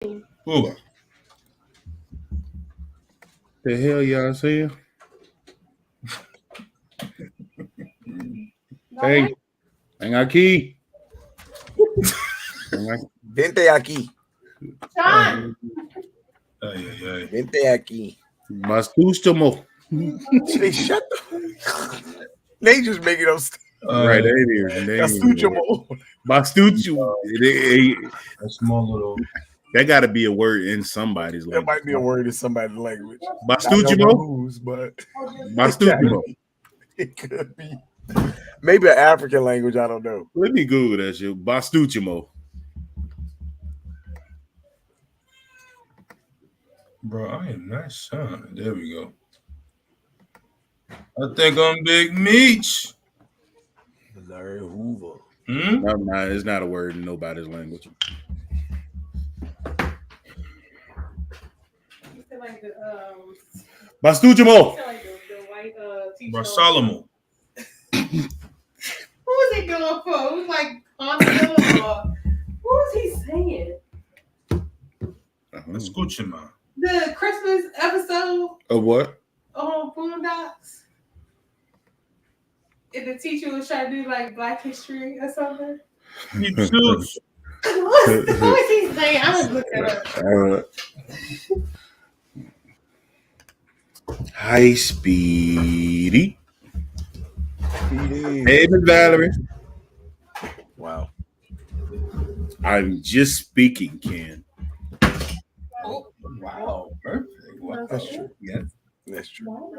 Who? The hell y'all saying? Hey, ven aquí. Vente aquí. Ay, ay, ay. Vente aquí. Bastustomo. They shut the. They just make it up. Right, that is. Bastuchomo. Bastucho. A small little. That got to be a word in somebody's That language. might be a word in somebody's language. Bastuchomo. But Bastuchomo. it could be. Maybe an African language. I don't know. Let me Google that shit. Bastuchomo. Bro, I am not son. There we go. I think I'm Big Meech. Larry Hoover. No, it's not a word in nobody's language. Like the, Bastuchomo. like the white teacher. Bartholomew. Who was he going for? Who's like Honda or what was he saying? Escúchame. The Christmas episode Of what? on Boondocks. And the teacher was trying to do like Black History or something. Jesus. What was he saying? I was looking it up. Hi, Speedy. Hey, Miss Valerie. Wow. I'm just speaking, Ken. Oh, wow. Perfect. Wow. That's true. Yeah. That's true.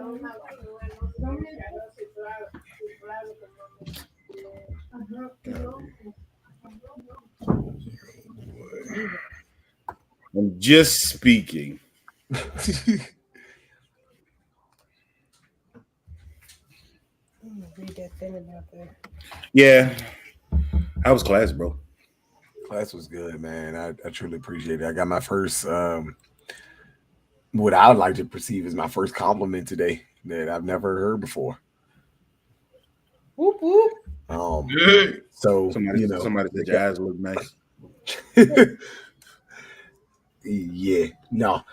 I'm just speaking. Read that thing about that. Yeah. How was class, bro? Class was good, man. I truly appreciate it. I got my first, what I would like to perceive as my first compliment today that I've never heard before. Whoop whoop. Good. So Somebody you know, said your eyes look nice. yeah, no.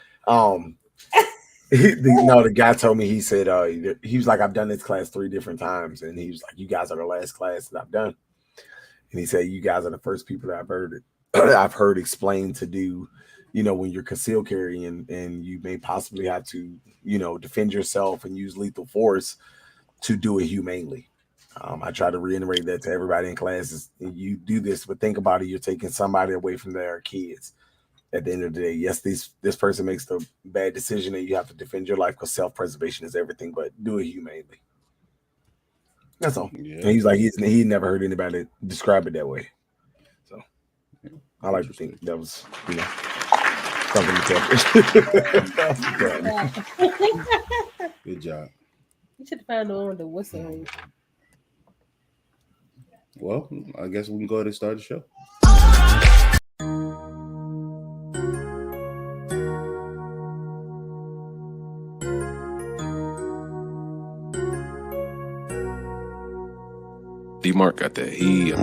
The guy told me, he said, he was like, I've done this class 3 different times, and he was like, you guys are the last class that I've done, and he said, you guys are the first people that I've heard explained to do, you know, when you're concealed carrying and you may possibly have to, you know, defend yourself and use lethal force, to do it humanely. I try to reiterate that to everybody in classes. You do this, but think about it. You're taking somebody away from their kids. At the end of the day, yes, this person makes the bad decision and you have to defend your life because self-preservation is everything, but do it humanely. That's all. Yeah. And he's like, he never heard anybody describe it that way. So I like to think that was, you know, something to tell. Good job. You should find the one with the whistle. Well, I guess we can go ahead and start the show. D-Mark got that heat.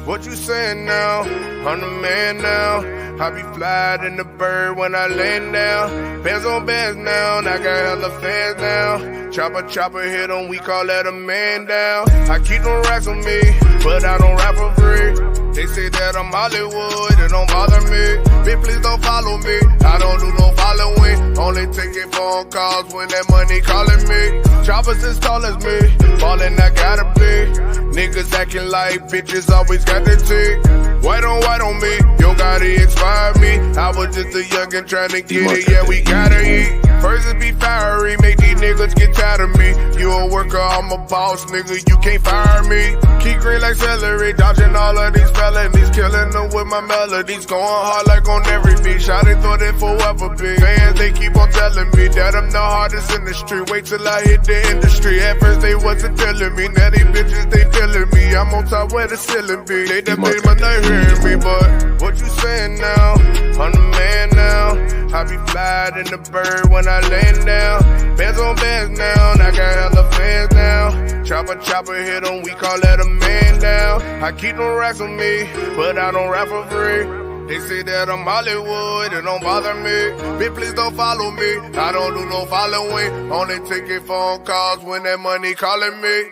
What you saying now? I'm the man now. I be flying in the bird when I land down. Bands on bands now, and I got hella fans now. Chopper hit 'em, we call that a man down. I keep them racks on me, but I don't rap for free. They say that I'm Hollywood, it don't bother me. Bitch, please don't follow me, I don't do no following. Only taking phone calls when that money calling me. Choppers as tall as me, ballin' I gotta be. Niggas acting like bitches always got the tick. White on me, yo Gotti inspired me. I was just a youngin' trying to get it, yeah we gotta eat. First it be fiery, make these niggas get tired of me. You a worker, I'm a boss, nigga, you can't fire me. Keep green like celery, dodging all of these felonies. Killing them with my melodies, going hard like on every beat. Shawty thought it forever be. Fans, they keep on telling me that I'm the hardest in the street. Wait till I hit the industry. At first they wasn't feeling me, now these bitches they feeling me. I'm on top where the ceiling be. They done made my night hearing me, but what you saying now? I'm the man now. I be flying in the bird when I land down. Bands on bands now, and I got hella fans now. Chopper hit 'em, we call that a man down. I keep them racks on me, but I don't rap for free. They say that I'm Hollywood, it don't bother me. Bitch, please don't follow me. I don't do no following. Only taking phone calls when that money calling me.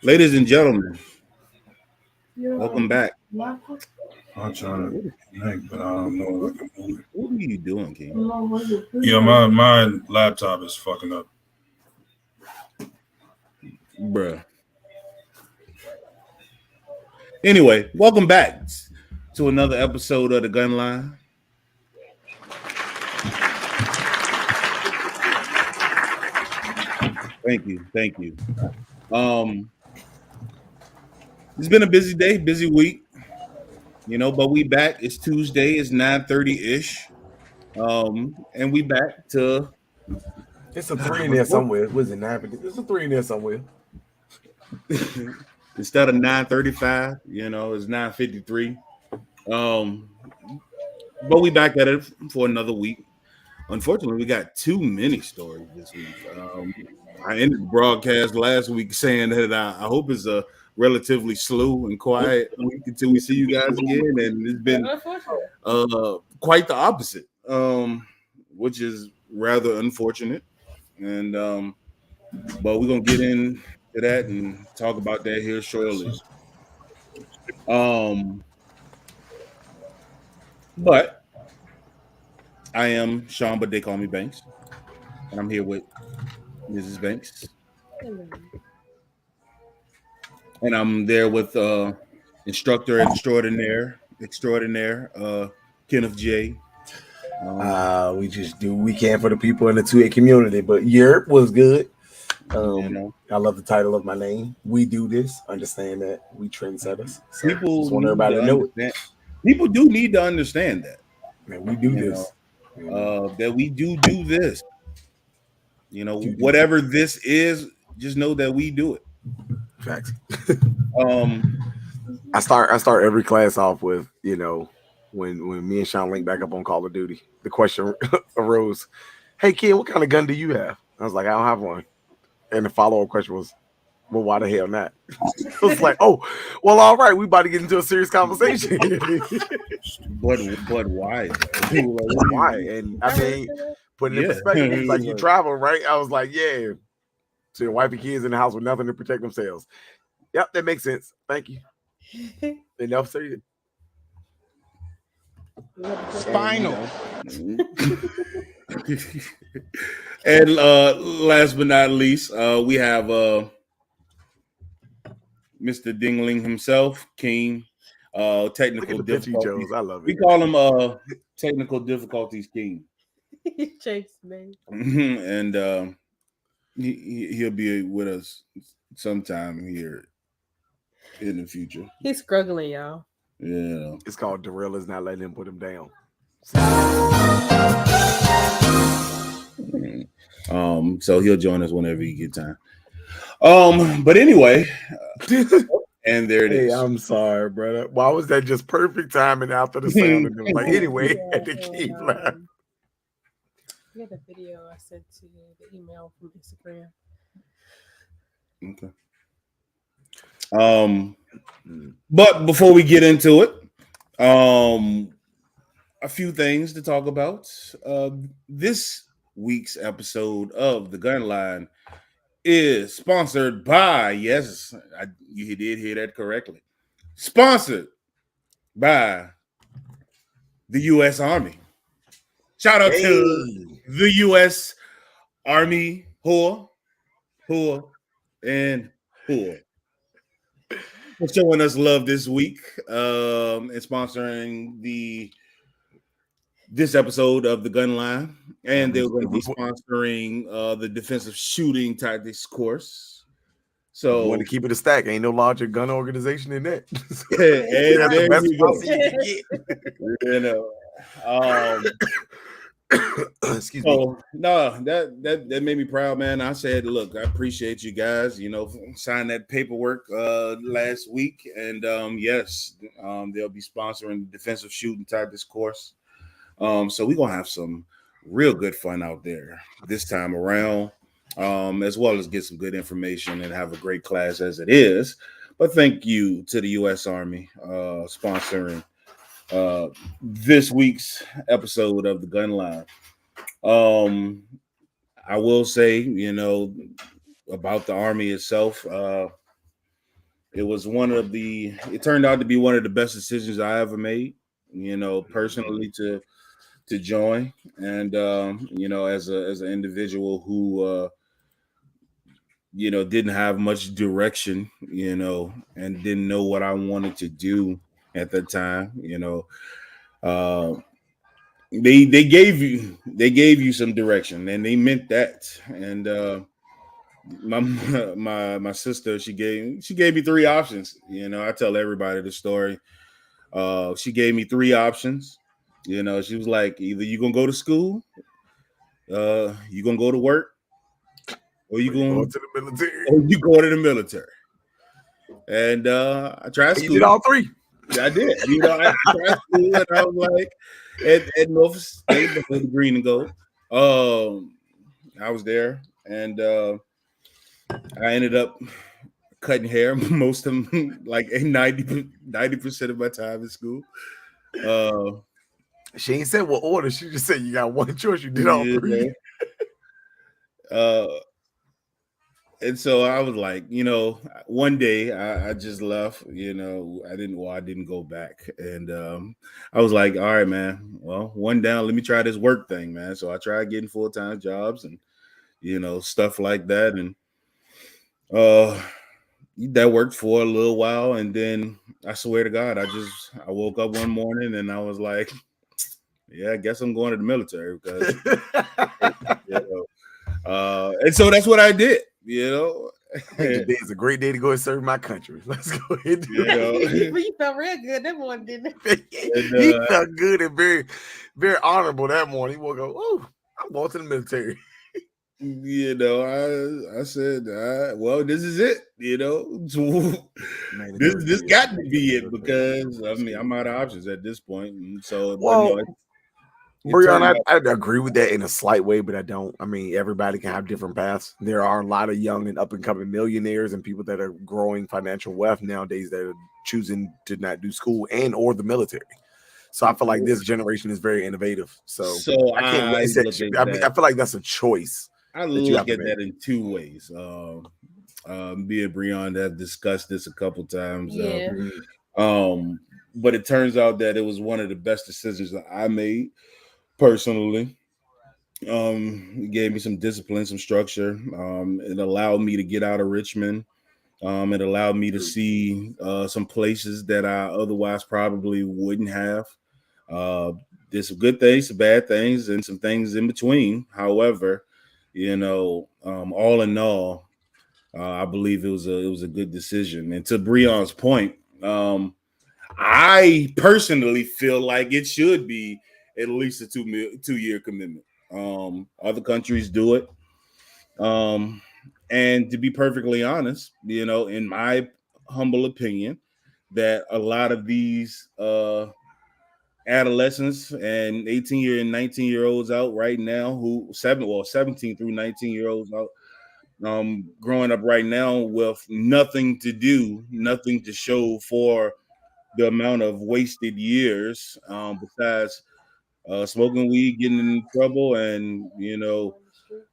Ladies and gentlemen, welcome back. I'm trying to connect, but I don't know if I can move it. What are you doing, King? Yeah, my laptop is fucking up. Bruh. Anyway, welcome back to another episode of The Gun Line. Thank you. It's been a busy day, busy week, but we back. It's Tuesday. It's 9:30-ish, and we back to. It's a 3 in there somewhere. Was it 9? There's a 3 in there somewhere. Instead of 9:35, it's 9:53. But we back at it for another week. Unfortunately, we got too many stories this week. I ended the broadcast last week saying that I hope it's a relatively slow and quiet week until we see you guys again, and it's been quite the opposite, which is rather unfortunate. And but we're gonna get into that and talk about that here shortly. But I am Sean, but they call me Banks, and I'm here with Mrs. Banks. Hello. And I'm there with instructor extraordinaire, Kenneth J. We just do what we can for the people in the 2A community, but Europe was good. I love the title of my name. We do this. Understand that we trendsetters. So People just want everybody to know it. People do need to understand that. Man, we do this. That we do this. Whatever this is, just know that we do it. Facts. I start every class off with, when me and Sean link back up on Call of Duty, the question arose, "Hey kid, what kind of gun do you have?" I was like, "I don't have one." And the follow-up question was, "Well, why the hell not?" It was like, "Oh, well, all right, we about to get into a serious conversation." but why? Why? And I mean, putting in perspective, it's like you travel, right? I was like, yeah. So your wife and kids in the house with nothing to protect themselves. Yep, that makes sense. Thank you. Enough said. Spinal. And last but not least, we have Mr. Dingling himself, King. Technical difficulties. I love it. We call him technical difficulties King. Chase, man. And he'll be with us sometime here in the future. He's struggling, y'all. Yeah. It's called Dorilla's not letting him put him down. So he'll join us whenever he get time. But anyway, and there it is. Hey, I'm sorry, brother. Why was that just perfect timing after the sound? And like, anyway, had to keep laughing. I got a video I sent to you, the email from Instagram. Okay. But before we get into it, a few things to talk about. This week's episode of The Gun Line is sponsored by, yes, you did hear that correctly, sponsored by the U.S. Army. Shout out to the U.S. Army, whore, and whore, for showing us love this week and sponsoring this episode of The Gun Line. And they're going to be sponsoring the defensive shooting tactics course. So want to keep it a stack. Ain't no larger gun organization than that. And there you go. Excuse me. Oh no, that made me proud, man. I said, look, I appreciate you guys. Signed that paperwork last week, and yes, they'll be sponsoring the defensive shooting type this course. So we're gonna have some real good fun out there this time around, as well as get some good information and have a great class as it is. But thank you to the U.S. Army sponsoring this week's episode of the Gun Line. I will say, about the Army itself, it turned out to be one of the best decisions I ever made, personally to join. And, as an individual who, didn't have much direction, and didn't know what I wanted to do at the time, they gave you some direction, and they meant that. And my sister, she gave me 3 options. I tell everybody the story. She gave me 3 options. She was like, either you gonna go to school, you gonna go to work, or you going to the military. Or you go to the military. And I tried school. You did all 3. I did. I tried school, and I was like, at Norfolk State before the green and gold. I was there, and I ended up cutting hair most of them, like 90% of my time in school. She ain't said what order. She just said you got one choice. You did all 3. And so I was like, one day I just left, I didn't go back. And I was like, all right, man, well, one down, let me try this work thing, man. So I tried getting full-time jobs and, stuff like that. And that worked for a little while. And then I swear to God, I woke up one morning and I was like, yeah, I guess I'm going to the military because, and so that's what I did. Today is a great day to go and serve my country. Let's go ahead and do it. But you felt real good that morning, didn't it? He felt good and very, very honorable that morning. He woke up, oh, I'm going to the military. I said, well, this is it, Man, this got to be it because I'm out of options at this point. And so, Breon, I agree with that in a slight way, but I don't. I mean, everybody can have different paths. There are a lot of young and up-and-coming millionaires and people that are growing financial wealth nowadays that are choosing to not do school and or the military. So I feel like this generation is very innovative. So I can't I feel like that's a choice. I look at that in 2 ways. Me and Breon have discussed this a couple times. Yeah. But it turns out that it was one of the best decisions that I made. Personally, it gave me some discipline, some structure. It allowed me to get out of Richmond. It allowed me to see some places that I otherwise probably wouldn't have. There's some good things, some bad things, and some things in between. However, all in all, I believe it was a good decision. And to Breon's point, I personally feel like it should be at least a 2-year commitment. Other countries do it. And to be perfectly honest, in my humble opinion, that a lot of these adolescents and 18-year and 19-year-olds out right now 17 through 19-year-olds out growing up right now with nothing to do, nothing to show for the amount of wasted years besides smoking weed, getting in trouble, and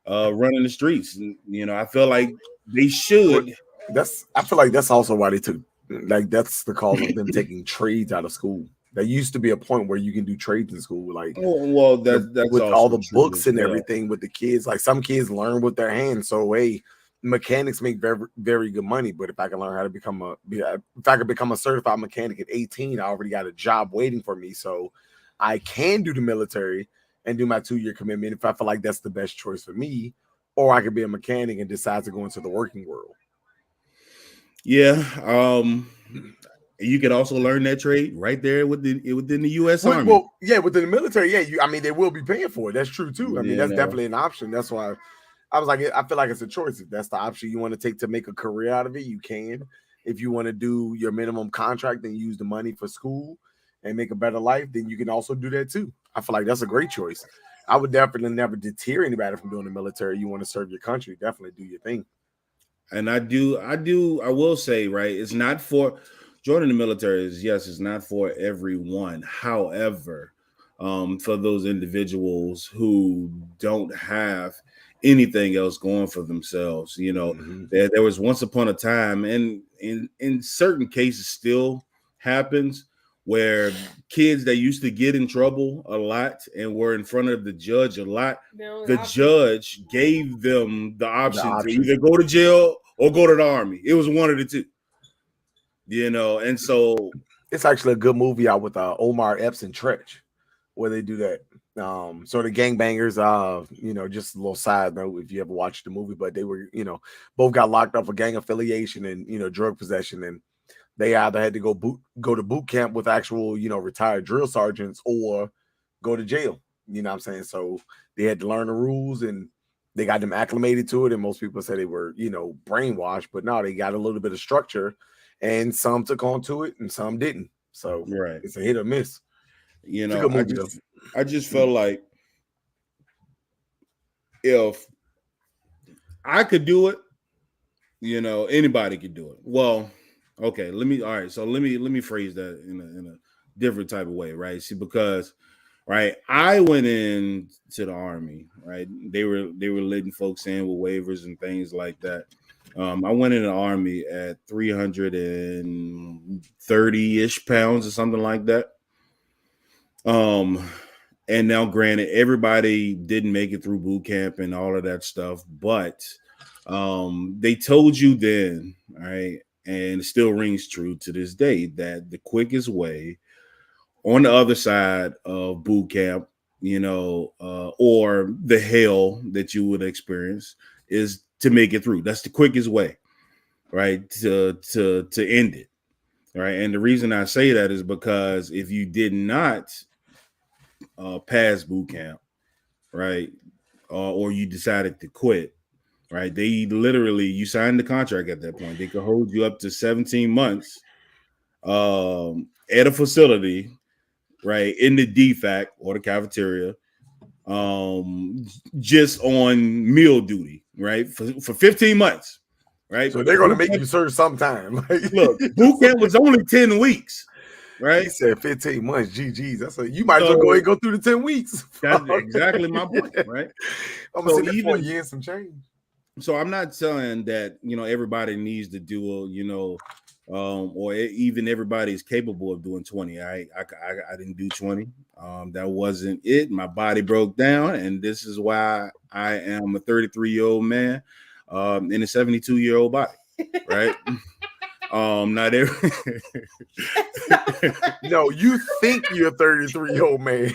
running the streets. And, I feel like they should. I feel like that's also why they took, that's the cause of them taking trades out of school. There used to be a point where you can do trades in school, that's with all the books and everything with the kids. Like some kids learn with their hands. So mechanics make very, very good money. But if I can learn how to become a certified mechanic at 18, I already got a job waiting for me. So I can do the military and do my 2-year commitment if I feel like that's the best choice for me, or I could be a mechanic and decide to go into the working world. Yeah. you can also learn that trade right there within the U.S. Well, Army. well, yeah, within the military, yeah, I mean, they will be paying for it. That's true too. I mean, You that's know. definitely an option. That's why I was like, I feel like it's a choice. If that's the option you want to take to make a career out of it, you can. If you want to do your minimum contract and use the money for school and make a better life, then you can also do that too. I feel like that's a great choice. I would definitely never deter anybody from doing the military. You want to serve your country, definitely do your thing. And I will say, right, it's not for joining the military it's not for everyone. However, for those individuals who don't have anything else going for themselves, there was once upon a time, and in certain cases still happens, where kids that used to get in trouble a lot and were in front of the judge a lot, the judge gave them the option to either go to jail or go to the Army. It was one of the two, and so it's actually a good movie out with Omar Epps and Tretch, where they do that. So the gangbangers, just a little side note if you ever watched the movie, but they were, both got locked up for gang affiliation and, drug possession, and they either had to go to boot camp with actual, retired drill sergeants or go to jail. You know what I'm saying? So they had to learn the rules and they got them acclimated to it. And most people say they were, brainwashed, but no, they got a little bit of structure and some took on to it and some didn't. So It's a hit or miss. I just felt like if I could do it, anybody could do it. Well, okay, let me phrase that in a different type of way, right? See, because I went in to the Army, right? They were letting folks in with waivers and things like that. I went in the Army at 330-ish pounds or something like that. And now granted, everybody didn't make it through boot camp and all of that stuff, but they told you then, right? And it still rings true to this day that the quickest way on the other side of boot camp, or the hell that you would experience is to make it through. That's the quickest way, right? To end it. Right. And the reason I say that is because if you did not pass boot camp, right, or you decided to quit, right, they literally, you signed the contract at that point. They could hold you up to 17 months at a facility, right, in the DFAC or the cafeteria, just on meal duty, right, for 15 months. Right. So they're going to make you serve sometime. Look, boot camp was only 10 weeks. Right. He said 15 months. GG's. You might as well go ahead and go through the 10 weeks. That's exactly my point. Right. I'm going to sit there for a year and some change. So I'm not saying that, everybody needs to do, or even everybody is capable of doing 20. I didn't do 20. That wasn't it. My body broke down. And this is why I am a 33-year-old man in a 72-year-old body. Right. Not every. No, you think you're a 33-year-old man.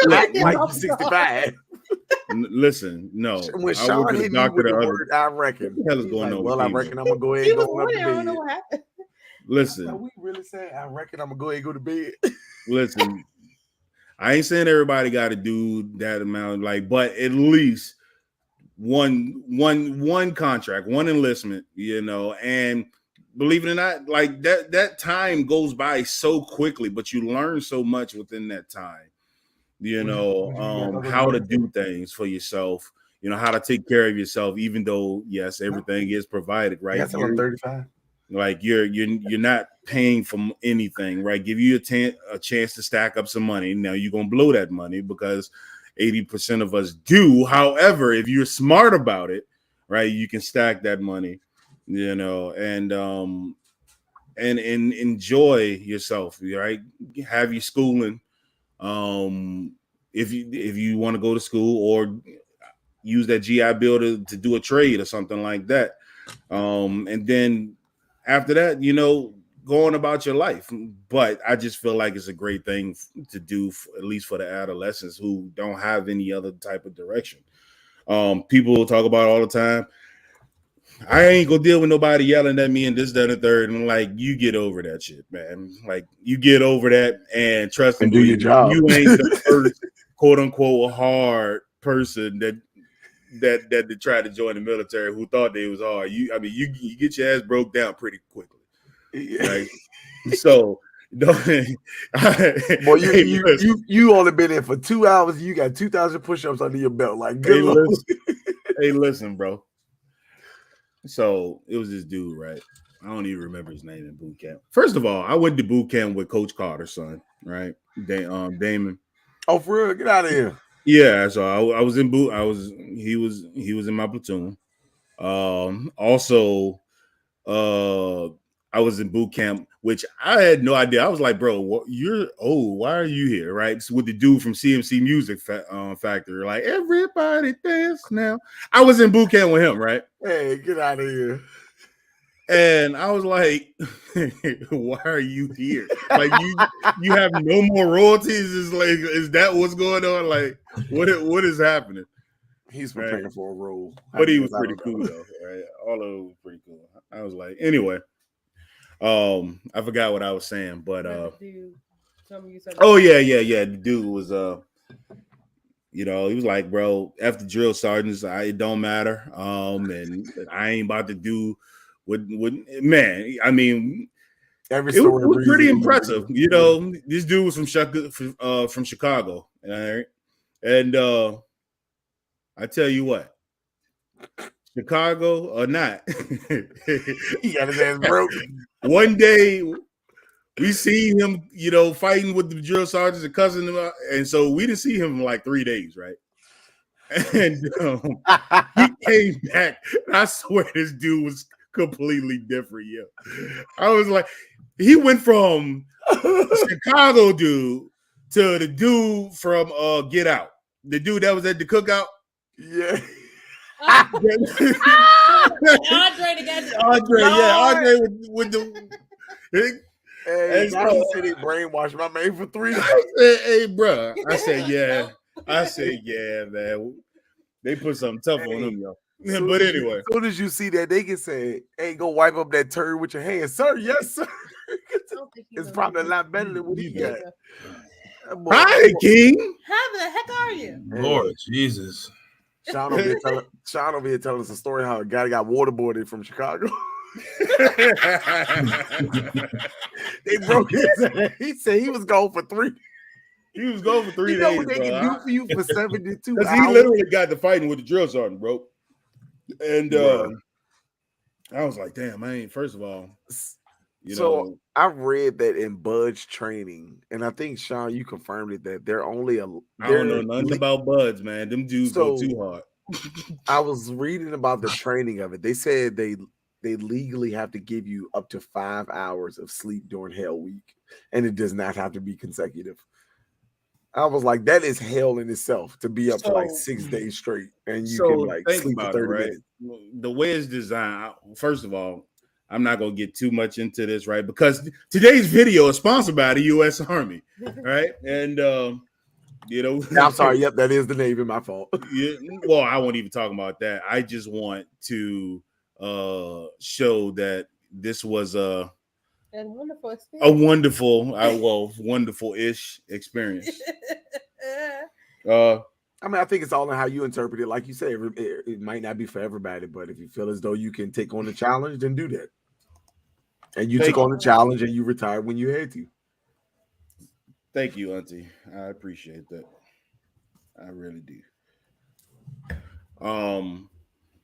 like you're 65. Listen, no. When Sean hit me with the word, I reckon. What the hell is going on? Well, I reckon I'm gonna go ahead and go up to bed. I don't know what happened. Listen, we really said I reckon I'm gonna go ahead and go to bed. Listen, I ain't saying everybody got to do that amount, but at least one contract, one enlistment, and believe it or not, that time goes by so quickly, but you learn so much within that time, how to do things for yourself, how to take care of yourself, even though, yes, everything is provided, right? Yes, I'm 35. Like you're not paying for anything, right? Give you a chance to stack up some money. Now you're going to blow that money because 80% of us do. However, if you're smart about it, right, you can stack that money, and enjoy yourself, right? Have your schooling. If you want to go to school or use that GI Bill to do a trade or something like that. And then after that, going about your life. But I just feel like it's a great thing to do, at least for the adolescents who don't have any other type of direction. People talk about all the time, I ain't gonna deal with nobody yelling at me and this, that, and the third. And like, you get over that shit, man. Like, you get over that and trust And me, do your job. you ain't the first quote unquote hard person that tried to join the military who thought they was hard. You get your ass broke down pretty quickly. Right? So don't Boy, you only been in for 2 hours. You got 2,000 push-ups under your belt. Like, good hey, listen, bro. So it was this dude, right? I don't even remember his name in boot camp. First of all, I went to boot camp with Coach Carter's son, right? Damon. Oh, for real? Get out of here. Yeah, so I was in boot. He was in my platoon. Also, I was in boot camp, which I had no idea. I was like, bro, you're old. Why are you here? Right? So with the dude from CMC Music Factory, like, everybody dance now. I was in boot camp with him, right? Hey, get out of here. And I was like, why are you here? Like, you have no more royalties? Is that what's going on? Like, what is happening? He's preparing for a role. But he was pretty cool though, right? All of it was pretty cool. I was like, anyway. I forgot what I was saying, but oh yeah. The dude was he was like, bro, after drill sergeants, it don't matter. And I ain't about to do what man. I mean, every it story was pretty impressive. This dude was from Chicago, all right? And I tell you what, Chicago or not, he got his ass broke. One day we see him, fighting with the drill sergeants and cussing them out. And so we didn't see him in like 3 days, right? And he came back. And I swear this dude was completely different, yo. I was like, he went from Chicago dude to the dude from Get Out. The dude that was at the cookout. Yeah. Andre with the hey, he said he brainwashed my man for 3 days. Hey, bro. I said, yeah, man. They put something tough on him, yo. But anyway. As soon as you see that, they can say, hey, go wipe up that turd with your hands. Sir, yes, sir. It's probably a lot better than what he got. Hi, King. How the heck are you? Lord Jesus. Sean over here telling us a story how a guy got waterboarded from Chicago. They broke his ass. He said he was gone for 3. He was gone for 3 days. You know what they can do for you for 72 hours? He literally got to fighting with the drill sergeant, bro. And I was like, damn, first of all, I read that in Bud's training, and I think Sean, you confirmed it, that they're only I don't know nothing about Buds, man. Them dudes go too hard. I was reading about the training of it. They said they legally have to give you up to 5 hours of sleep during Hell Week, and it does not have to be consecutive. I was like, that is hell in itself to be up for like 6 days straight, and you can like sleep for 30 minutes. The way it's designed, first of all, I'm not going to get too much into this, right? Because today's video is sponsored by the U.S. Army, right? And, I'm sorry. Yep, that is the Navy. My fault. Yeah, well, I won't even talk about that. I just want to show that this was a wonderful experience. wonderful-ish experience. I mean, I think it's all in how you interpret it. Like you said, it might not be for everybody, but if you feel as though you can take on the challenge, then do that. And you took on the challenge and you retired when you had to. Thank you, Auntie. I appreciate that. I really do.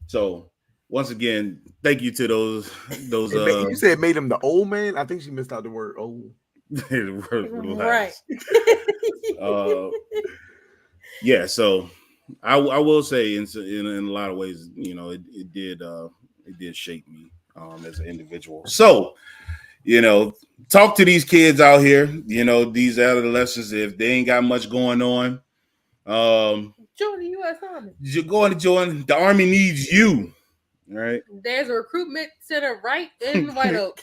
So once again, thank you to those. You said made him the old man. I think she missed out the word old. Right. Yeah. So I will say in a lot of ways, it did shape me as an individual. So, talk to these kids out here, these adolescents, if they ain't got much going on. Join the U.S. Army. You're going to join. The Army needs you, right? There's a recruitment center right in White Oak.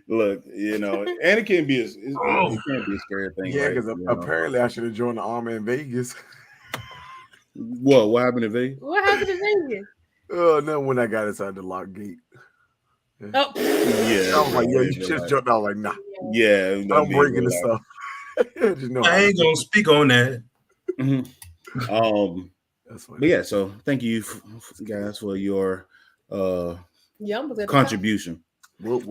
Look, and it can't be it can't be a scary thing. Yeah, because apparently I should have joined the Army in Vegas. What happened in Vegas? What happened in Vegas? Oh no! When I got inside the lock gate, Oh, Yeah, I was like, "Yeah, you yeah, just jumped out." Like, nah, yeah. I'm breaking the stuff. Just know I ain't gonna speak on that. That's funny. But yeah, so thank you guys for your yeah, I'm gonna contribution. Let's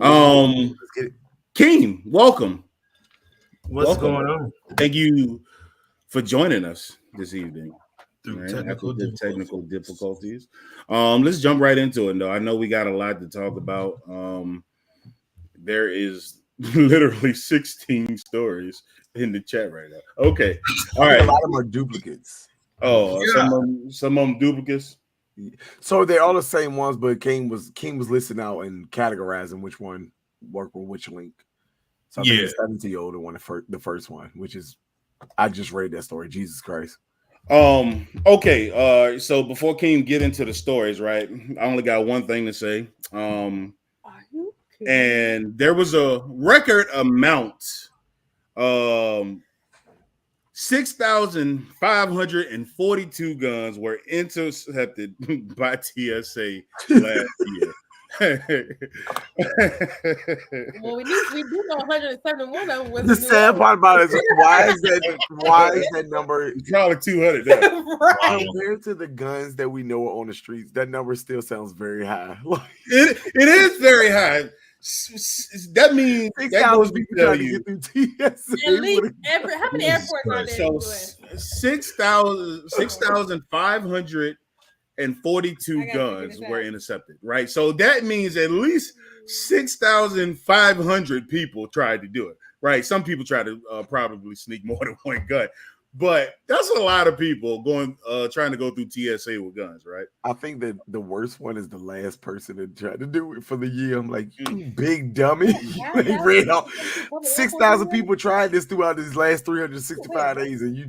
get it. Keem, welcome. What's Welcome. going on? Thank you for joining us this evening. Through Right, technical after the difficulties. technical difficulties. Let's jump right into it though. I know we got a lot to talk about. There is literally 16 stories in the chat right now. Okay. All right. A lot of them are duplicates. Oh, Yeah. some of them duplicates. So they're all the same ones, but King was listing out and categorizing which one worked with which link. So I think the 17-year-old one, the first one, which is I just read that story. Jesus Christ. Okay. So before Keem get into the stories, right? I only got one thing to say. Are you kidding? And there was a record amount 6,542 guns were intercepted by TSA last year. Well, we do know 171 of them was The in New sad part about it is why is Orleans. that number Probably 200 now. Right. compared to the guns that we know are on the streets? That number still sounds very high. It is very high. That means that goes 6,000 to people tell trying to you. get through TSA. At least how many airports are there? So in the US? 6,542 I gotta figure guns this were out. intercepted, right? So that means at least 6,500 people tried to do it, right? Some people try to probably sneak more than one gun, but that's a lot of people trying to go through TSA with guns, right? I think that the worst one is the last person that tried to do it for the year. I'm like, you big dummy. They read out 6,000 people tried this throughout these last 365 days, and you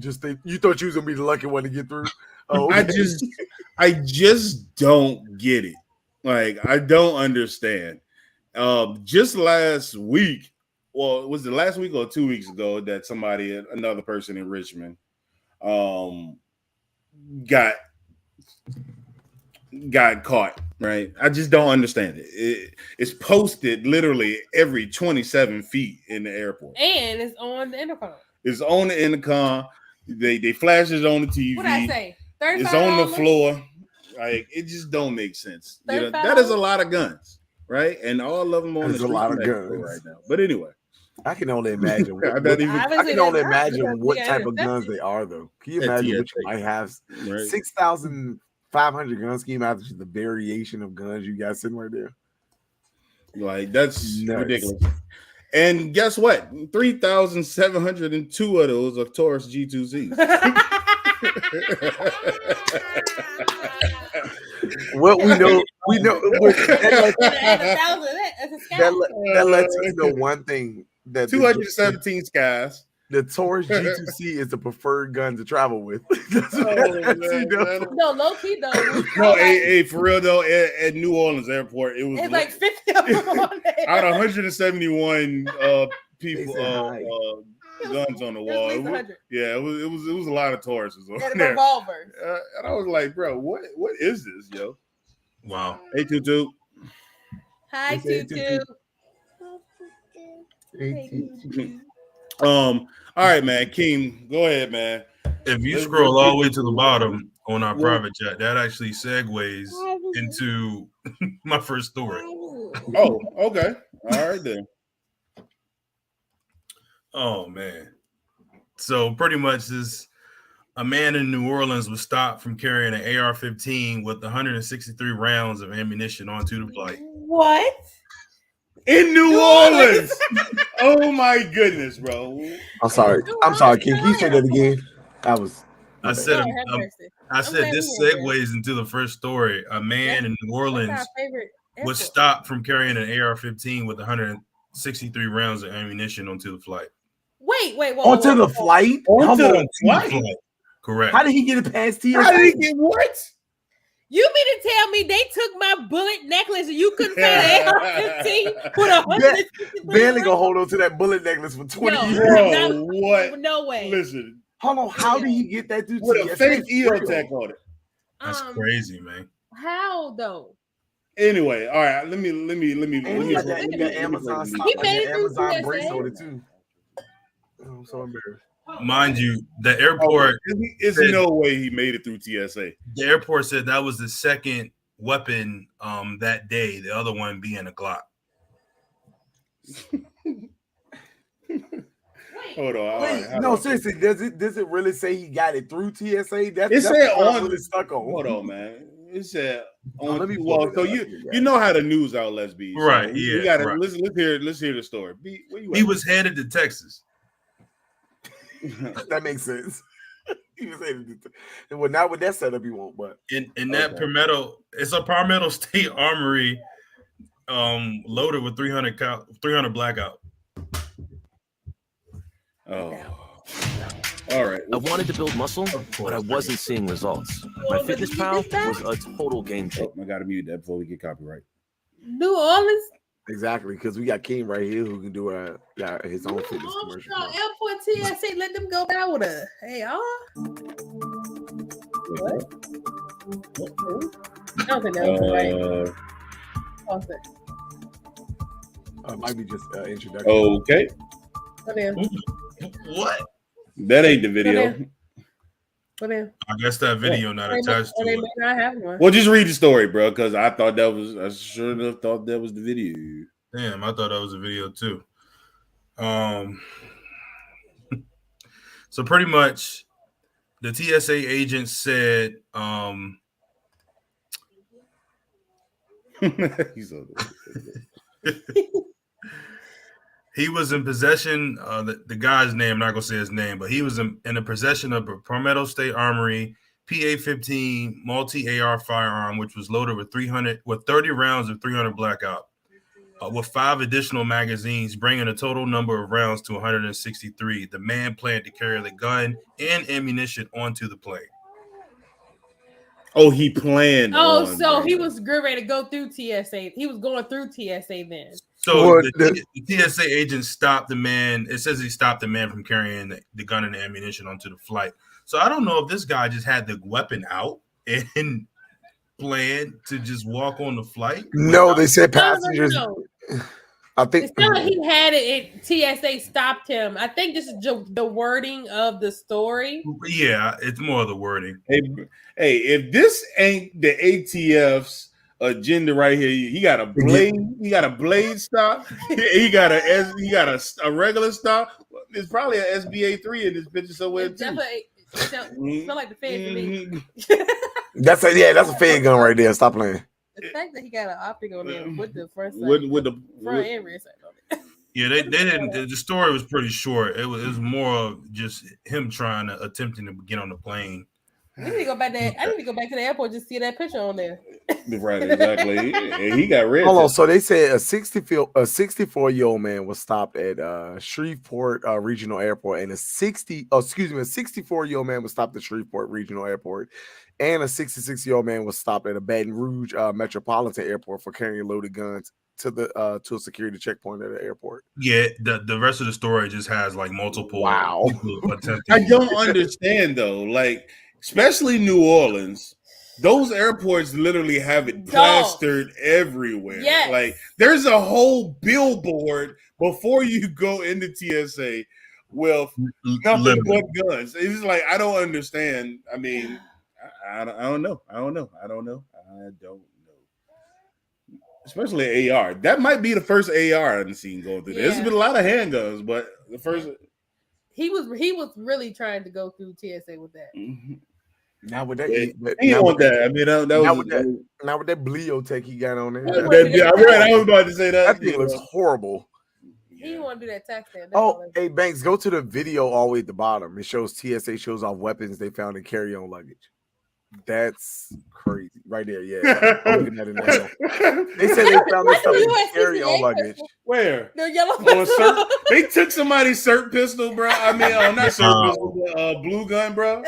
thought you was gonna be the lucky one to get through. Oh, I just don't get it. Like, I don't understand. Just last week, well, was it last week or 2 weeks ago that another person in Richmond, got caught, right? I just don't understand it. It's posted literally every 27 feet in the airport. And it's on the intercom. It's on the intercom. They flash it on the TV. What I say? It's on the $35? floor. Like, it just don't make sense. You know, that is a lot of guns, right? And all of them on There's the a lot of street guns right now. But anyway, I can only imagine. I don't even- I Obviously, can only that's not imagine because what we got type of guns intercepted. they are, though. Can you At imagine what TSA. you might have? right? 6,500 guns. Can you imagine the variation of guns you got sitting right there? Like, that's Nuts. ridiculous. And guess what? 3,702 of those are Taurus G2Cs. Well, we know. That lets us know one thing: that 217 skies. the Taurus G2C is the preferred gun to travel with. That's what Oh, that lets you know. man. No, low key though. No, hey, for real though, at New Orleans Airport, it was It's like 50 of them on there. out of 171 people They said hi. guns on the It was wall. at least It was, 100. yeah, it was a lot of Tauruses on And a there. revolver. And I was like, bro, what is this, yo? Wow. Hey, Tutu. Hi, Hey, Tutu. All right, man. Keem, go ahead, man. If you Let's scroll get all the way into to the it. bottom on our Well- private chat, that actually segues into my first story. Oh, okay. All right then. Oh man. So pretty much a man in New Orleans was stopped from carrying an AR-15 with 163 rounds of ammunition onto the flight. What? In New Orleans. Oh my goodness, bro. I'm sorry, King. Can you say that again? I said Lord have mercy. I said glad this we were there. segues into the first story. A man in New That's Orleans our favorite was airport. stopped from carrying an AR-15 with 163 rounds of ammunition onto the flight. Wait, whoa, Onto the flight. Onto Hold the on. flight? Correct. How did he get it past TSA? How did he get what? You mean to tell me they took my bullet necklace and you couldn't say AR-15 with a Barely gonna hold on to that bullet necklace for 20 No. years. Bro, what? No way. Listen, Hold on, how did he get that through with TSA? a fake For real. EOTech on it. That's crazy, man. How though? Anyway, all right. Let me. And you got that Amazon stock. He made it through Amazon TSA. brace on it too. I'm so embarrassed. Mind you, the airport. It's no way he made it through TSA. The airport said that was the second weapon that day. The other one being a Glock. Hold on. Wait, no, seriously, does it really say he got it through TSA? It said on really stuck on. Hold on, man. It said Oh, on. let me pull Well, it so up you here, you know how the news outlets be, so Right, We yeah, gotta right. let's hear the story. B, where you He at? was headed to Texas. That makes sense. He was headed to, well, not with that setup, he won't. But In that Okay. Palmetto, it's a Palmetto State Armory, loaded with 300 blackout. Oh. All right. I wanted to build muscle, but I wasn't seeing results. My fitness pal was a total game changer. I gotta mute that before we get copyright. New Orleans. exactly, because we got King right here who can do his own fitness Armstrong commercial. Airport TSA, let them go down with her. Hey, y'all. What? I don't think that was right. Pause it. Might be just introduction. Okay. Go there. What? That ain't the video. Go there. I guess that video not attached Or to they it. may not have one. Well, just read the story, bro, because I sure enough thought that was the video. Damn, I thought that was a video too. So pretty much the TSA agent said, He's on he was in possession of the guy's name, I'm not gonna say his name, but he was in the possession of a Palmetto State Armory PA-15 multi-AR firearm, which was loaded with 30 rounds of 300 blackout, with 5 additional magazines, bringing the total number of rounds to 163. The man planned to carry the gun and ammunition onto the plane. Oh, he planned. Oh, on so he bringing- was getting ready to go through TSA. He was going through TSA then. So Well, the TSA agent stopped the man. It says he stopped the man from carrying the gun and the ammunition onto the flight. So I don't know if this guy just had the weapon out and planned to just walk on the flight. No, they said No. passengers. I think It's not like he had it. TSA stopped him. I think this is the wording of the story. Yeah, it's more of the wording. Hey, if this ain't the ATF's agenda right here, he got a blade. He got a blade stop. He got a regular stop. There's probably an SBA 3 in this picture somewhere It too. definitely smell like the Fed to me. that's a Fed gun right there. Stop playing. The fact that he got an optic on there with the front side, With the front and rear side on it. Yeah, they didn't. The story was pretty short. It was more of just him attempting to get on the plane. We need to go back there. I need to go back to the airport just see that picture on there. right, exactly. And he got red. Hold on. So they said a 64-year-old man was stopped at Shreveport Regional Airport, and a 64-year-old man was stopped at Shreveport Regional Airport, and a 66-year-old man was stopped at a Baton Rouge Metropolitan Airport for carrying loaded guns to a security checkpoint at the airport. Yeah, the rest of the story just has like multiple. Wow. people attempting. I don't understand though, like especially New Orleans. Those airports literally have it plastered everywhere. Yes. Like there's a whole billboard before you go into TSA with nothing Literally. but guns. It's like I don't understand. I mean, I don't know. I don't know. Especially AR. That might be the first AR I've seen going through there. There's been a lot of handguns, but the first He was really trying to go through TSA with that. Now with that, he didn't want that. I mean, that now was with that Bleo tech he got on there. I was about to say that. That thing looks horrible. He didn't want to do that tax stand. Oh, hey Banks, go to the video all the way at the bottom. It shows TSA shows off weapons they found in carry-on luggage. That's crazy, right there. Yeah, I'm looking at it now. They said they found this stuff in carry-on luggage. Where? The yellow On pistol. they took somebody's CERT pistol, bro. I mean, not CERT pistol, but blue gun, bro.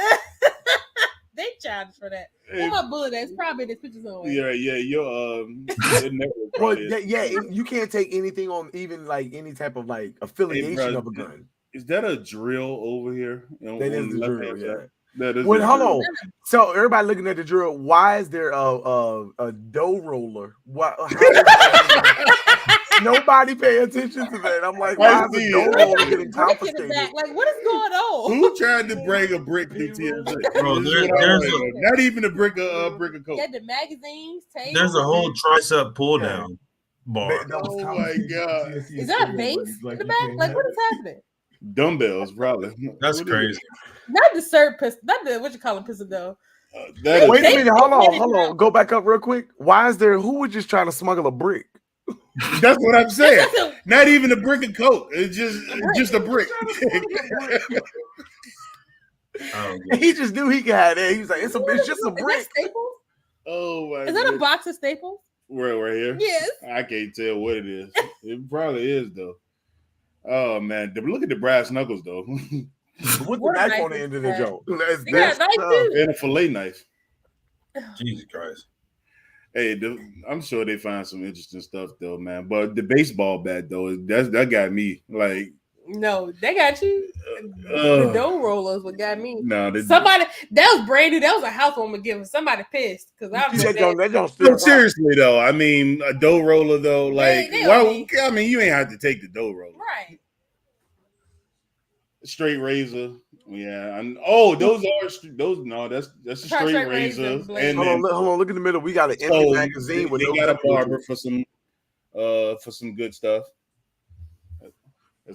They charged for that. Where my bullet at? It's probably this picture somewhere. Yeah. Your network Well, probably is. you can't take anything on even like any type of like affiliation bro, of a gun. Is that a drill over here? That is the drill, yeah. That is Wait, the hold truth. on. So everybody looking at the drill. Why is there a dough roller? What? Nobody pay attention to that. I'm like, why is the dough roller getting Brick in the confiscated? back. Like, what is going on? Who tried to bring a brick to TMJ? Bro, This is there's what I a- wanna know. Not even a brick of coke. Yeah, the magazines, tape. There's a whole tricep pull down bar. Oh my god, Is that a vase in the back? Like, what is happening? dumbbells probably. That's What is crazy. Not the syrup pistol. Not the what you call it pistol though. it? That is Wait a They- minute, hold on. Go back up real quick. Why is there? Who was just trying to smuggle a brick? That's what I'm saying. That's a- Not even a brick of coke. It's just a brick. Oh, He just knew he could have that. He was like, it's just a Is that brick. Staples? Oh my! Is that a goodness. box of Staples? Right here? Yes. I can't tell what it is. It probably is though. Oh man, look at the brass knuckles though, With the What knife knife on the is end of the that? joke. That's, They got a knife tough. too. and a fillet knife. Jesus Christ. Hey, I'm sure they find some interesting stuff though, man. But the baseball bat though, that got me like. No, they got you. The dough rollers what got me. No, Somebody that was brand new. That was a housewarming gift. Somebody pissed because I was That don't No, still seriously though, I mean a dough roller though, like they why? don't I mean, you ain't have to take the dough roller. right. Straight razor, yeah. And those no, that's a straight Straight razor. razor blade. And Hold on, then, look in the middle. We got an empty so magazine with they no got a pictures. barber for some good stuff.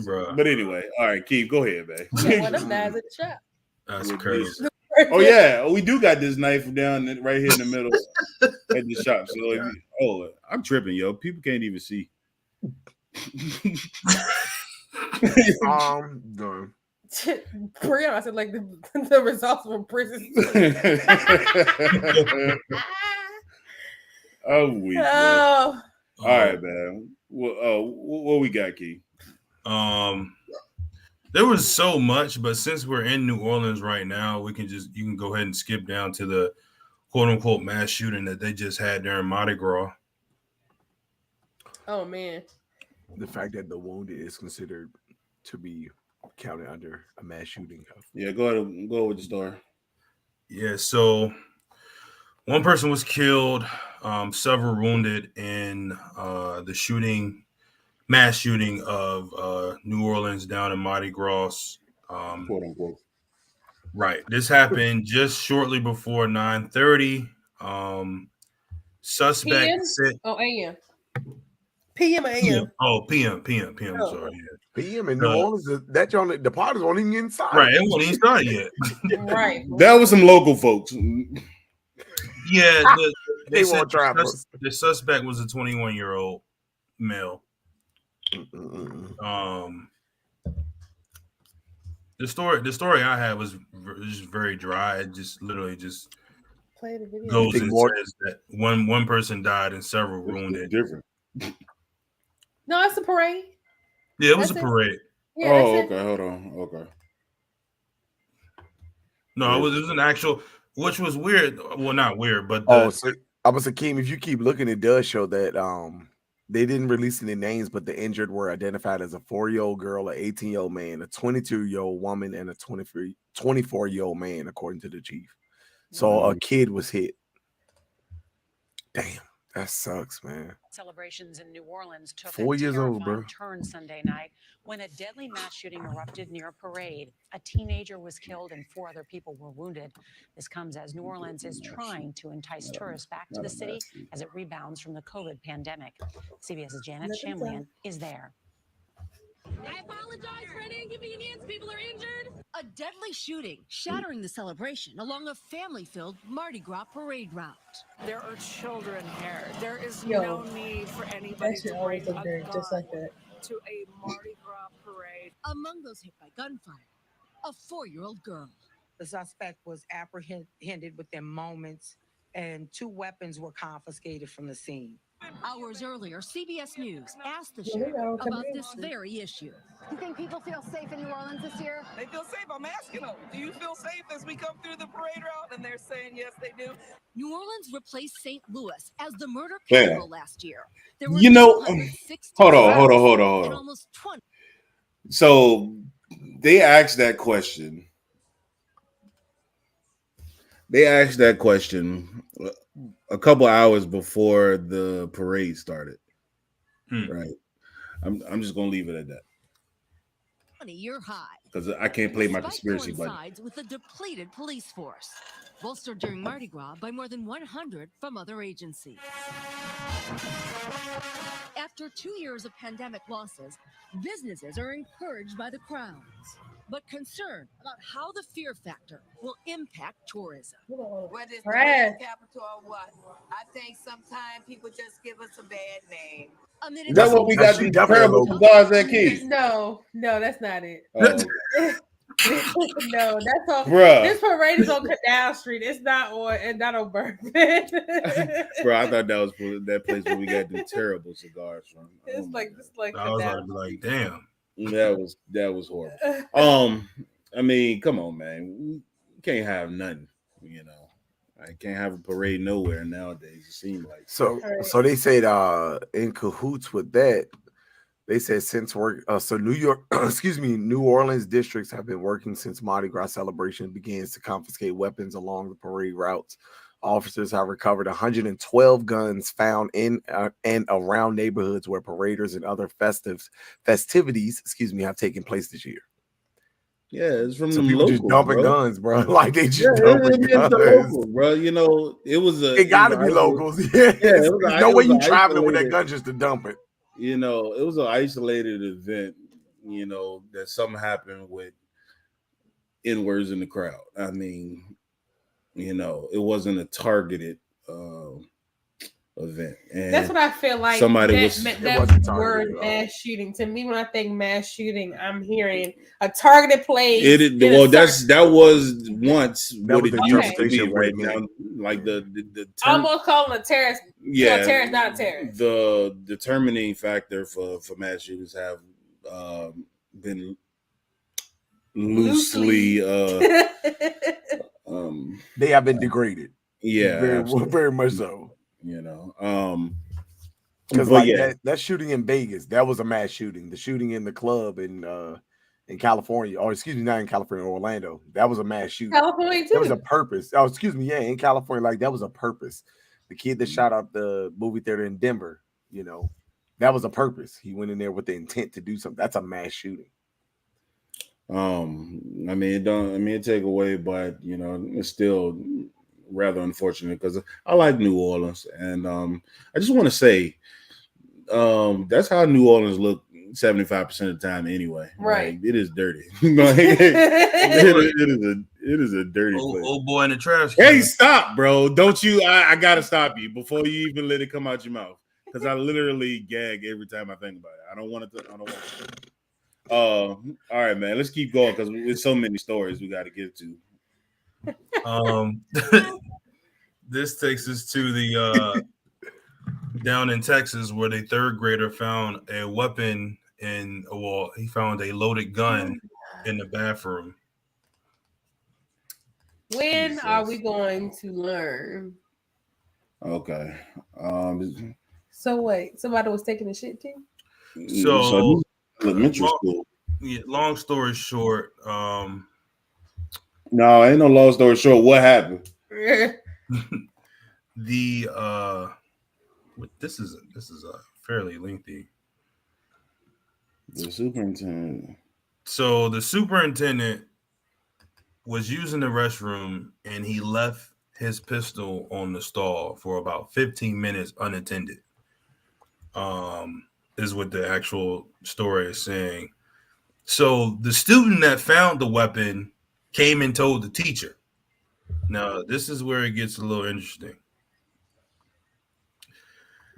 Bruh. But anyway, all right, Keith, go ahead, One of them man. knives at the shop. That's crazy. Oh yeah, we do got this knife right here in the middle at the shop. So I'm tripping, yo. People can't even see. Done. Brianna, I said like the results from prison. I'm weak. Man. Oh, All right, man. What we got, Keith? There was so much, but since we're in New Orleans right now, you can go ahead and skip down to the quote unquote mass shooting that they just had during Mardi Gras. oh man. The fact that the wounded is considered to be counted under a mass shooting. Yeah, go with the story. Yeah, so one person was killed, several wounded in the mass shooting of New Orleans down in Mardi Gras. Quote unquote. Right. This happened just shortly before 9:30. Suspect PM? said, Oh, AM. PM or AM? oh, PM. Oh. Sorry. Yeah. PM in New Orleans, the parties won't even get inside. Right. It wasn't even started yet. Right. That was some local folks. Yeah. They said won't try us. the suspect was a 21-year-old male. The story I had was just very dry. It just literally just Play the video. goes think and more- says that one person died and several wounded. Different. No, it's a parade. Yeah, it was That's a it. parade. Yeah, Oh, that's it. okay. Hold on. Okay. No, it was an actual, which was weird. Well, not weird, but So I was Akeem, if you keep looking, it does show that they didn't release any names, but the injured were identified as a 4-year-old girl, an 18-year-old man, a 22-year-old woman, and a 24-year-old man, according to the chief. So a kid was hit. Damn, that sucks, man. Celebrations in New Orleans took 4 a years old, terrifying bro. turn Sunday night when a deadly mass shooting erupted near a parade. A teenager was killed and 4 other people were wounded. This comes as New Orleans is trying to entice tourists back to the city as it rebounds from the COVID pandemic. CBS's Janet Shamlian is there. I apologize for any inconvenience. People are injured. A deadly shooting shattering the celebration along a family-filled Mardi Gras parade route. There are children here. There is Yo, no need for anybody That shit to always bring look a there just gun like that. to a Mardi Gras parade. Among those hit by gunfire, a 4-year-old girl. The suspect was apprehended within moments, and 2 weapons were confiscated from the scene. Hours earlier, CBS News asked the Yeah, sheriff no, come about in. this very issue. You think people feel safe in New Orleans this year? They feel safe. I'm asking them, do you feel safe as we come through the parade route? And they're saying, yes, they do. New Orleans replaced St. Louis as the murder Yeah. capital last year. There were You know, 260 hold on. and almost 20. So they asked that question They asked that question a couple hours before the parade started. Right. I'm just gonna leave it at that. 20-year high. Because I can't play my Spike conspiracy button. coincides with a depleted police force, bolstered during Mardi Gras by more than 100 from other agencies. After 2 years of pandemic losses, businesses are encouraged by the crowds, but concerned about how the fear factor will impact tourism. What is the Trash. capital or what? I think sometimes people just give us a bad name. Amid Is that what we got these terrible cigars at Key? No, that's not it. Oh. No, that's on. Bruh. This parade is on Canal Street. It's not on Bourbon. Bro, I thought that was that place where we got the terrible cigars from. It's like I was Canal. about to be like, damn. That was horrible. I mean, come on, man. We can't have nothing, you know. I can't have a parade nowhere nowadays. It seems like So they said in cahoots with that. They said since work, so New York, New Orleans districts have been working since Mardi Gras celebration begins to confiscate weapons along the parade routes. Officers have recovered 112 guns found in and around neighborhoods where paraders and other festivities, have taken place this year. Yeah, it's from So the people just local, dumping bro. guns, bro. Like they just it's dumping the guns. local, bro. You know, it gotta be locals. Yeah, it was there's no way you traveling with that isolated- gun just to dump it. You know, it was an isolated event, you know, that something happened with N-words in the crowd. I mean, you know, it wasn't a targeted event. And That's what I feel like. That word mass shooting. To me, when I think mass shooting, I'm hearing a targeted place. That was once what was it the used to be justification right for it, now. Like the term, almost calling a terrorist. yeah, A terrorist, not a terrorist. The determining factor for mass shootings have been loosely they have been degraded. Yeah, very much so. You know, because but like yeah. that shooting in Vegas, that was a mass shooting. The shooting in the club in California, or not in California, Orlando, that was a mass shooting. California too. There was a purpose. Oh, in California, like that was a purpose. The kid that shot up the movie theater in Denver, you know, that was a purpose. He went in there with the intent to do something. That's a mass shooting. I mean, it take away, but you know, it's still rather unfortunate because I like New Orleans, and I just want to say, that's how New Orleans look 75% of the time anyway. Right? Like, it is dirty. it is a dirty place. Old boy in the trash Hey, can. stop, bro! Don't you? I gotta stop you before you even let it come out your mouth because I literally gag every time I think about it. I don't want it to. I don't want it. All right, man. Let's keep going because there's so many stories we got to get to. This takes us to the down in Texas where the third grader found a weapon he found a loaded gun in the bathroom. When are we going to learn? Okay. So wait, somebody was taking a shit too? So elementary school. Yeah, long story short, No, ain't no long story short. What happened? this is a fairly lengthy. The superintendent. So the superintendent was using the restroom and he left his pistol on the stall for about 15 minutes unattended. Is what the actual story is saying. So the student that found the weapon came and told the teacher. Now, this is where it gets a little interesting.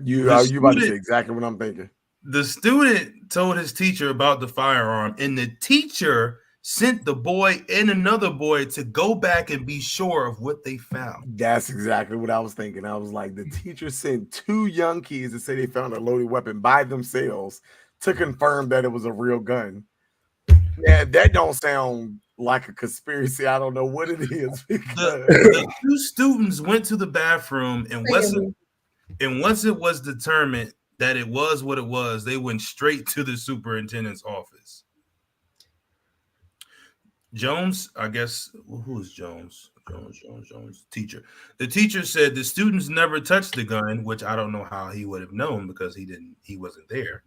You about to say exactly what I'm thinking. The student told his teacher about the firearm, and the teacher sent the boy and another boy to go back and be sure of what they found. That's exactly what I was thinking. I was like, the teacher sent two young kids to say they found a loaded weapon by themselves to confirm that it was a real gun. Yeah, that don't sound like a conspiracy. I don't know what it is. The two students went to the bathroom, and once it was determined that it was what it was, they went straight to the superintendent's office. Jones, I guess, who is Jones? Jones. Teacher. The teacher said the students never touched the gun, which I don't know how he would have known because he wasn't there.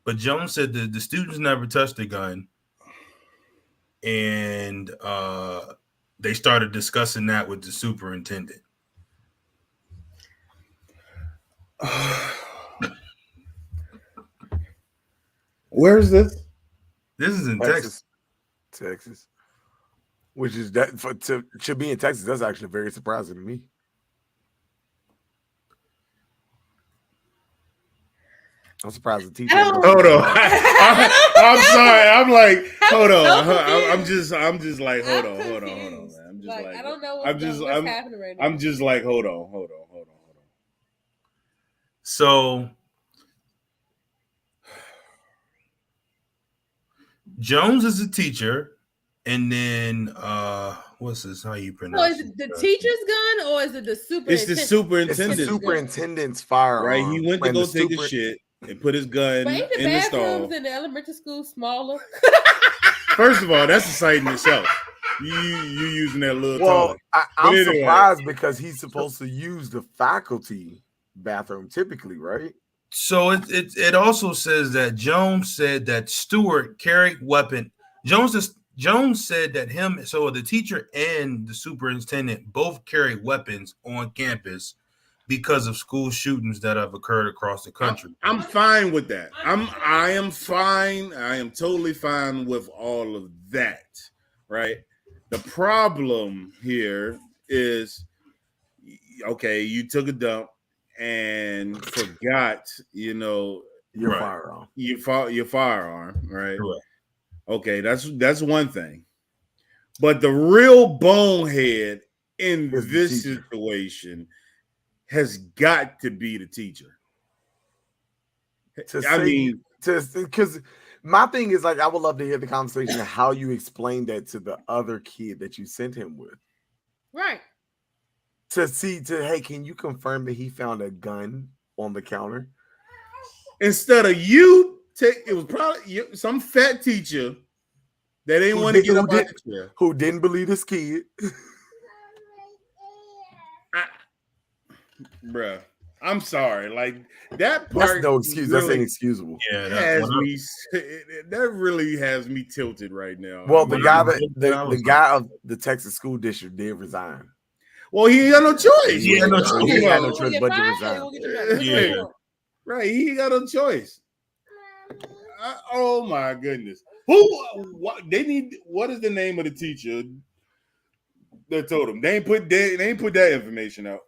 But Jones said that the students never touched the gun, and they started discussing that with the superintendent. Where is this? This is in Texas. Texas. Which is that to be in Texas, that's actually very surprising to me. I'm surprised the teacher. Hold on. I'm sorry. I'm like, hold on. I'm just like, hold on, man. I'm just like, I don't know what's happening right now. I'm just like, hold on. So Jones is a teacher, and then what's this? How you pronounce it? So is it the teacher's gun or is it the superintendent? It's the superintendent. It's the superintendent's firearm. Right. He went to go take a shit and put his gun But ain't the in the stall. bathrooms in the elementary school smaller? First of all, that's a sight in itself. You using that little toilet. I'm surprised because he's supposed to use the faculty bathroom typically, right? So it also says that Jones said that Stewart carried weapon. Jones said that the teacher and the superintendent both carry weapons on campus because of school shootings that have occurred across the country. I'm fine with that. I am fine. I am totally fine with all of that. Right. The problem here is, okay, you took a dump and forgot, your firearm. Your firearm, right? Correct. Okay, that's one thing. But the real bonehead in this situation has got to be the teacher. Because my thing is like, I would love to hear the conversation of how you explain that to the other kid that you sent him with. Right. Hey, can you confirm that he found a gun on the counter? Instead of it was probably some fat teacher that didn't want to get up out the chair. Who didn't believe his kid. Bruh, I'm sorry. Like that part. That's no excuse. Really, that's inexcusable. Yeah, that really has me tilted right now. Well, the guy of the Texas school district did resign. Well, he got no choice. He had no choice but to resign. Yeah. Right. He got no choice. Oh my goodness. What is the name of the teacher that told him? They ain't put that information out.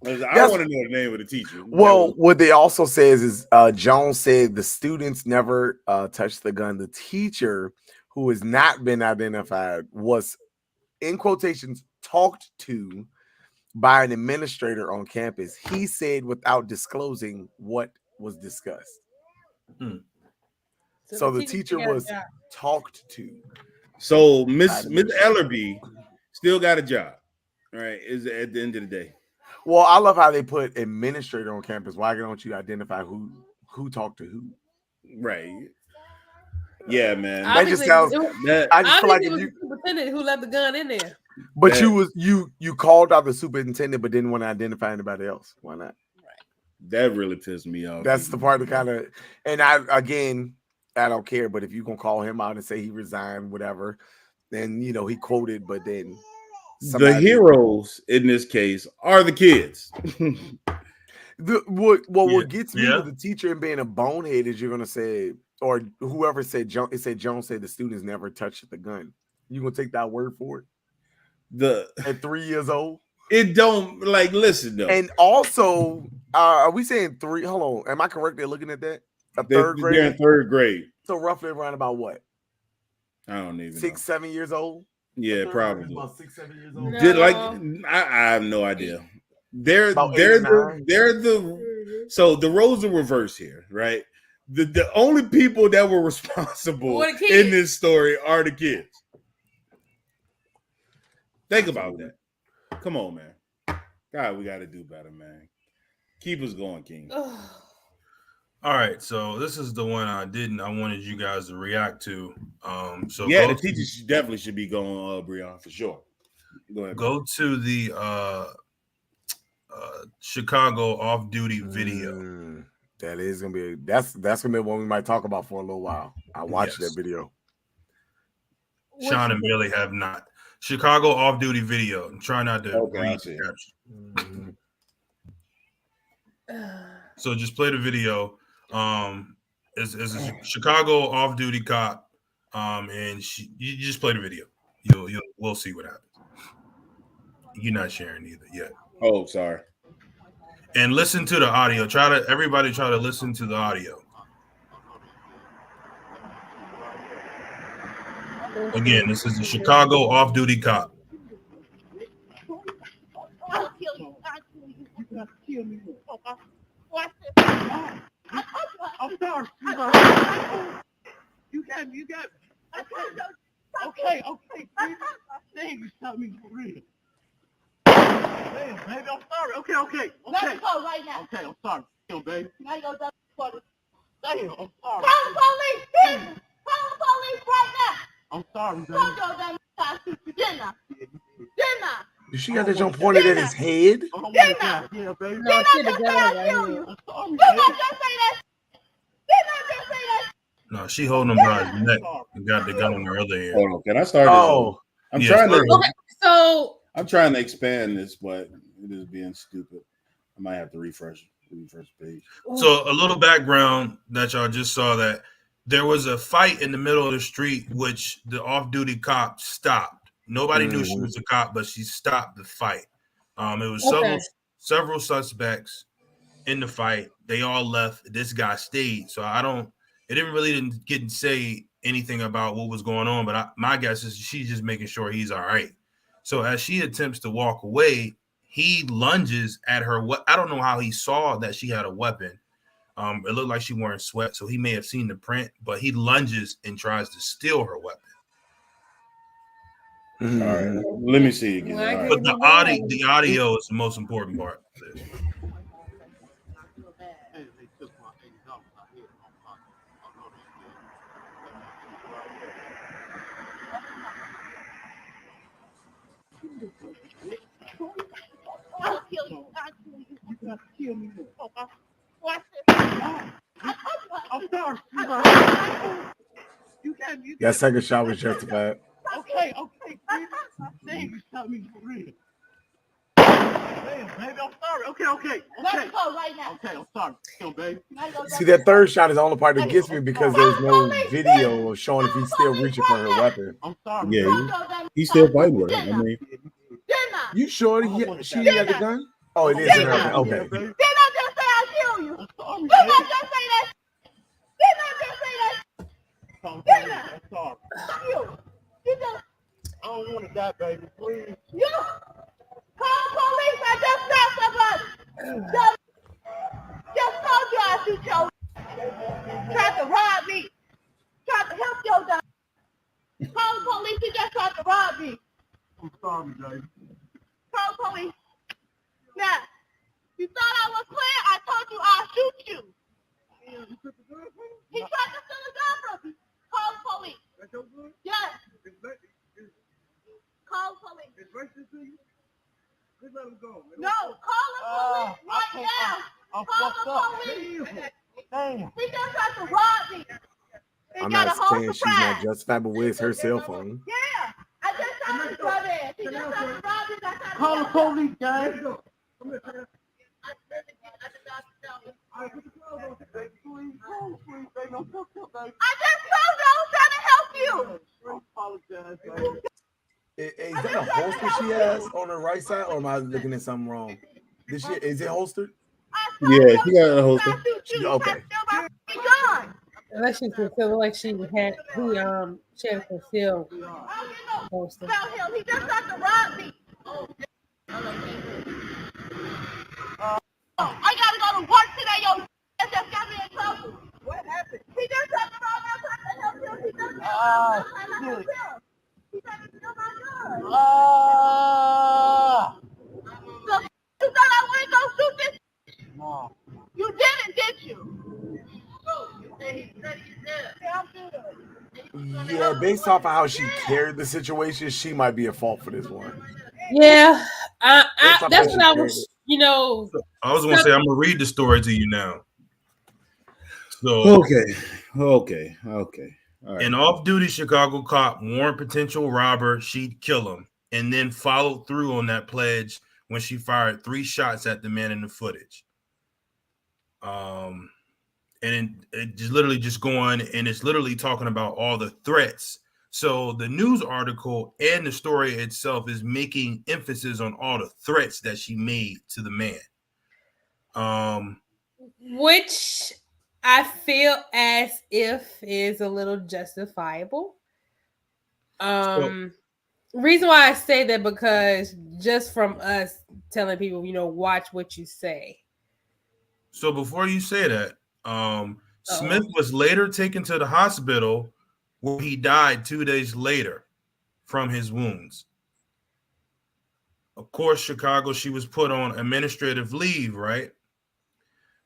I want to know the name of the teacher. Well, what they also says is Jones said the students never touched the gun. The teacher, who has not been identified, was, in quotations, talked to by an administrator on campus. He said without disclosing what was discussed. So the teacher was talked to. So Miss Ellerby still got a job, right? Is at the end of the day. Well, I love how they put administrator on campus. Why don't you identify who talked to who? Right. Yeah, man. That just sounds. I just feel like it was the superintendent who left the gun in there. But you called out the superintendent, but didn't want to identify anybody else. Why not? That really pissed me off. That's the part that kind of. And I don't care. But if you gonna call him out and say he resigned, whatever, then he quoted, but then. The heroes in this case are the kids. What gets me with the teacher and being a bonehead is you're gonna say, or whoever said Jones said the students never touched the gun. You gonna take that word for it? At 3 years old, it don't listen though. And also, are we saying 3? Hold on, am I correct? They're looking at that. Third grade. They're in third grade. So roughly around about what? I don't even 6, 7 years old. Yeah, probably. About 6, 7 years old. No. I have no idea. They're the so the roles are reversed here, right? The only people that were responsible in this story are the kids. Think about that. Come on, man. God, we got to do better, man. Keep us going, King. All right, so this is the one I wanted you guys to react to. So yeah, the teachers definitely should be going Breon for sure. Go ahead. Go to the Chicago off-duty video. That is gonna be that's gonna be one we might talk about for a little while. I watched that video. Sean and Billy have not. Chicago off-duty video. I'm trying not to read the caption. So just play the video. It's a Chicago off-duty cop. And you just play the video. We'll see what happens. You're not sharing either yet. Oh, sorry. And listen to the audio. Everybody try to listen to the audio. Again, this is the Chicago off-duty cop. I'll kill you. You got to kill me. Watch this. I'm sorry. You got me. Okay. Dang, you shot me for real. Damn, baby, I'm sorry. Okay. Let's go right now. Okay, I'm sorry. Damn, baby. Now you go down for the... Damn, I'm sorry. Call the police! Call the police right now! I'm sorry, baby. Don't go down the didn't I? Did she got that jump pointed at his head? Didn't I? Yeah, baby. No, she just said I'll kill you. Didn't I just say that? No, she holding him by his neck and got the gun in her other hand. Hold on, can I start? Oh, I'm trying to. Okay, so I'm trying to expand this, but it is being stupid. I might have to refresh the page. So a little background that y'all just saw, that there was a fight in the middle of the street, which the off-duty cop stopped. Nobody knew she was a cop, but she stopped the fight. It was several suspects in the fight. They all left. This guy stayed. So it didn't get to say anything about what was going on, but my guess is she's just making sure he's all right. So as she attempts to walk away, he lunges at her. I don't know how he saw that she had a weapon. It looked like she wearing sweat, so he may have seen the print, but he lunges and tries to steal her weapon. All right, let me see again. Right. But the audio is the most important part. I'll kill you. You got to kill me. Watch this. I'm sorry. That second shot was justified. Okay. Dang, you shot me for real. Damn, baby, I'm sorry. Okay. Let's go right now. Okay, I'm sorry. Damn, baby. See, that third shot is the only part that gets me because there's no video of showing if he's still reaching for her weapon. I'm sorry. Yeah, he's still fighting with her. I mean, you sure she had the gun? Oh, it is in her. Okay. Didn't I just say I'll kill you? Didn't I just say that? Didn't I? I'm sorry. You just... I don't want to die, baby. Please. You call the police. I just shot somebody. Just told you I shoot your... Tried to rob me. Tried to help your dog. Call the police. He just tried to rob me. I'm sorry, baby. Call the police. Now, you thought I was clear? I told you I'll shoot you. He tried to steal the gun from me. Call the police. That's your gun? Yes. Call the police. It's racist to you? Just let him go. No, call the police right now. Call the police. Damn. He just tried to rob me. I'm not saying she's not justified, but where's her cell phone? Yeah. I just tried to rob it. He just tried to rob me. Call the police, guys. Come here. I just told you I was trying to help you. I apologize, baby. Is that a holster she has on her right side, or am I looking at something wrong? Is it holstered? Yeah, she got a holster. Okay. Unless she feel like she had a concealed holster. He just tried to rob me. I gotta go to work today, yo. That just got me in trouble. What happened? He just tried to rob me. I tried to help him. He just tried to help him. He tried to steal my gun. So you thought I wouldn't go shoot this? No. You didn't, did you? But based off of how she carried the situation, she might be at fault for this one. Yeah, that's what I was. I was gonna say I'm gonna read the story to you now. So okay. All right. An off-duty Chicago cop warned potential robber she'd kill him, and then followed through on that pledge when she fired 3 shots at the man in the footage. And it just literally just going, and it's literally talking about all the threats. So the news article and the story itself is making emphasis on all the threats that she made to the man. Which I feel as if is a little justifiable. Reason why I say that, because just from us telling people, watch what you say. So before you say that, Smith was later taken to the hospital where he died 2 days later from his wounds. Of course, Chicago, she was put on administrative leave, right?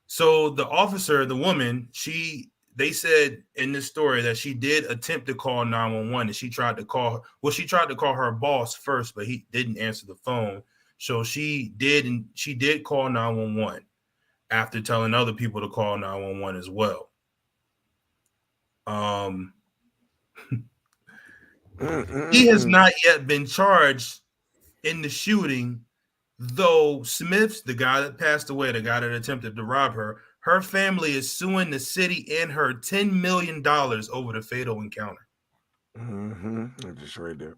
So the officer, the woman, they said in this story that she did attempt to call 911, and she tried to call her boss first, but he didn't answer the phone. So she did call 911 after telling other people to call 911 as well. He has not yet been charged in the shooting, though Smith's, the guy that passed away, the guy that attempted to rob her family is suing the city and her $10 million over the fatal encounter. I'm just right there.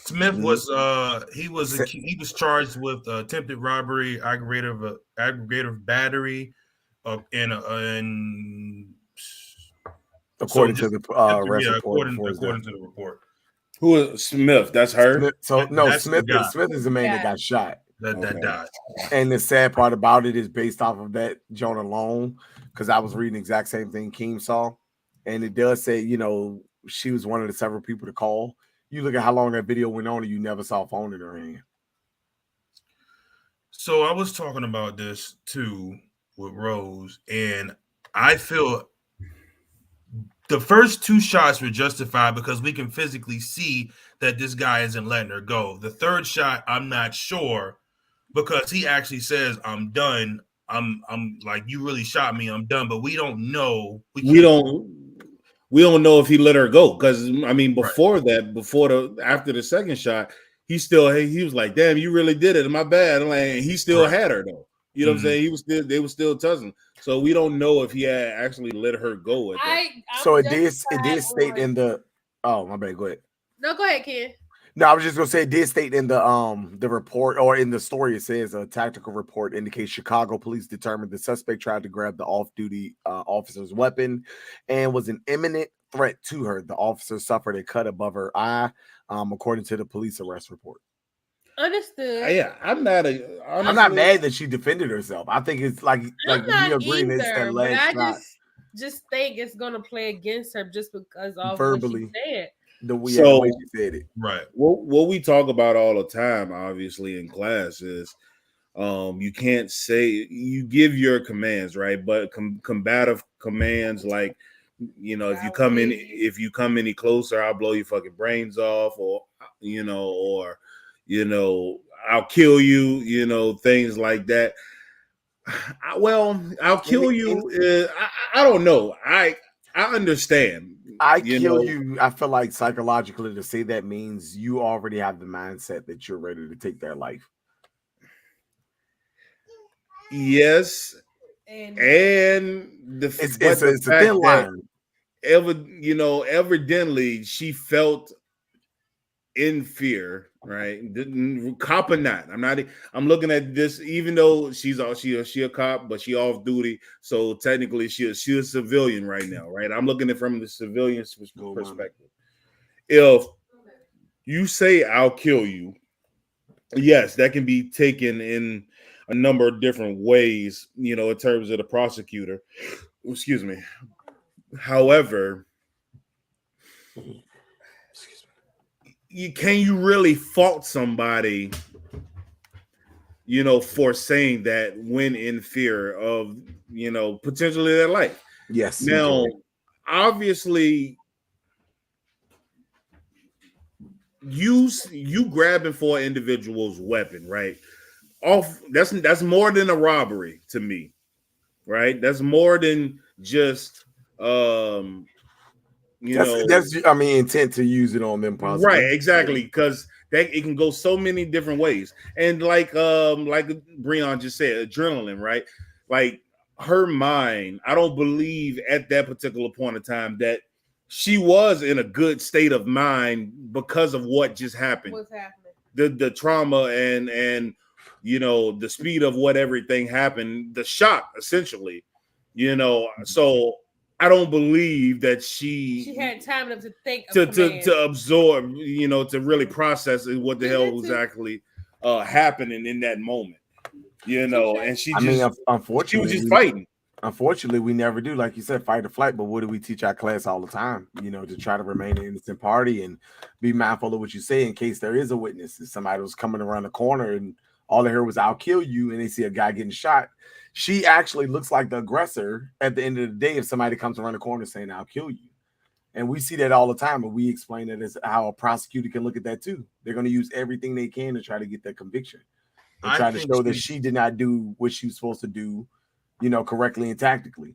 Smith was he was charged with attempted robbery, aggravated battery, and according to the according to the report. Who is Smith? That's her. Smith is the man that got shot. That died. And the sad part about it is based off of that Joan alone, because I was reading the exact same thing Keem saw, and it does say she was one of the several people to call. You look at how long that video went on, and you never saw a phone in her hand. So I was talking about this too with Rose, and I feel the first 2 shots were justified because we can physically see that this guy isn't letting her go. The third shot, I'm not sure, because he actually says, "I'm done. I'm like, you really shot me. I'm done." But we don't know. We don't know if he let her go, because I mean, after the second shot, he was like, "Damn, you really did it. My bad." Like, he still had her though. You know what I'm saying? They were still tussling. So we don't know if he had actually let her go. So it did state in the. Oh, my bad. Go ahead. No, go ahead, Ken. No, I was just gonna say it did state in the report, or in the story, it says a tactical report indicates Chicago police determined the suspect tried to grab the off-duty officer's weapon and was an imminent threat to her. The officer suffered a cut above her eye, according to the police arrest report. Understood. Yeah, I'm not mad that she defended herself. I think it's like we agreeing it's that last shot. Just think it's gonna play against her just because of verbally what she said. The way she said it. Right. What we talk about all the time, obviously in class, is you can't say, you give your commands, right? But combative commands like, if you come any closer, I'll blow your fucking brains off, or I'll kill you, things like that. I'll kill you. I don't know. I understand. Kill you. I feel like psychologically to say that means you already have the mindset that you're ready to take their life. Yes. And it's a thin line. Evidently she felt in fear, right? Cop or not. I'm looking at this, even though she a cop, but she off duty. So technically she a civilian right now, right? I'm looking at it from the civilian perspective. If you say I'll kill you, yes, that can be taken in a number of different ways, in terms of the prosecutor. Excuse me. However, can you really fault somebody, for saying that when in fear of, potentially their life? Yes. Now, obviously, you grabbing for an individual's weapon, right? That's more than a robbery to me, right? That's more than just that's I mean intent to use it on them possibly. Right, exactly, because that it can go so many different ways. And like Breon just said, adrenaline, right? Like her mind, I don't believe at that particular point in time that she was in a good state of mind because of what just happened. What's happening? The trauma and the speed of what everything happened, the shock essentially, so I don't believe that she had time enough to think to absorb, to really process what the hell was actually happening in that moment, and unfortunately, she was just fighting. Unfortunately, we never do, like you said, fight or flight. But what do we teach our class all the time? To try to remain an innocent party and be mindful of what you say in case there is a witness. If somebody was coming around the corner and all they heard was "I'll kill you," and they see a guy getting shot, she actually looks like the aggressor at the end of the day if somebody comes around the corner saying "I'll kill you." And we see that all the time, and we explain that as how a prosecutor can look at that too. They're going to use everything they can to try to get that conviction and try to show that she did not do what she was supposed to do, correctly and tactically.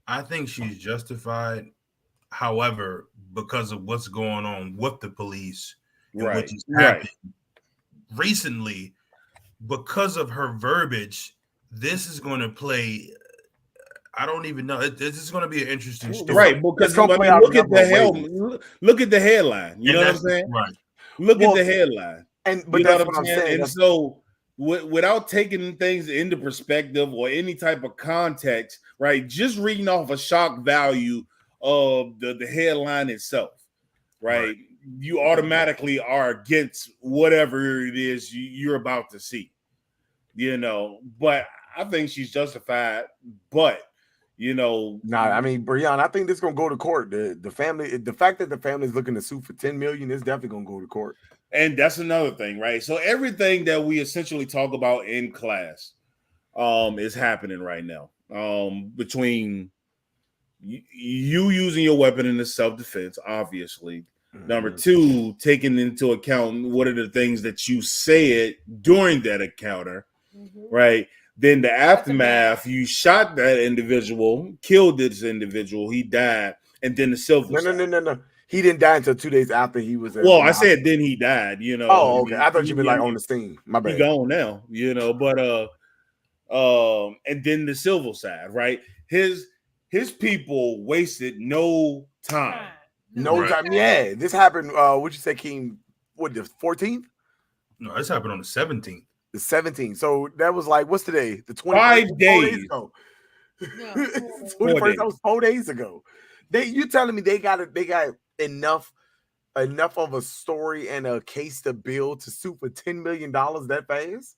I think she's justified. However, because of what's going on with the police and what just happened recently, because of her verbiage, this is going to play. I don't even know. This is going to be an interesting story, right? Because look at the headline. You know what I'm saying? Right. Look at the headline. But that's what I'm saying. And so, without taking things into perspective or any type of context, right? Just reading off a shock value of the headline itself, right? You automatically are against whatever it is you're about to see, But I think she's justified. But I mean, Breon, I think this is gonna go to court. The family, the fact that the family is looking to sue for $10 million is definitely gonna go to court. And that's another thing, right? So everything that we essentially talk about in class is happening right now. Between you using your weapon in the self-defense, obviously. Mm-hmm. Number two, taking into account what are the things that you said during that encounter, right? Then the aftermath, you shot that individual, killed this individual, he died, and then the silver. No. He didn't die until 2 days after he was. Well, I said then he died. Oh, okay. I thought you meant like on the scene. My bad. He gone now. But and then the civil side, right? His people wasted no time. No time. Yeah, this happened. What'd you say, King? What, the 14th? No, this happened on the 17th. The 17th. So that was like, what's today? The 21st. 5 days ago. 21st. That was 4 days ago. You telling me they got enough of a story and a case to build to sue for $10 million that fast?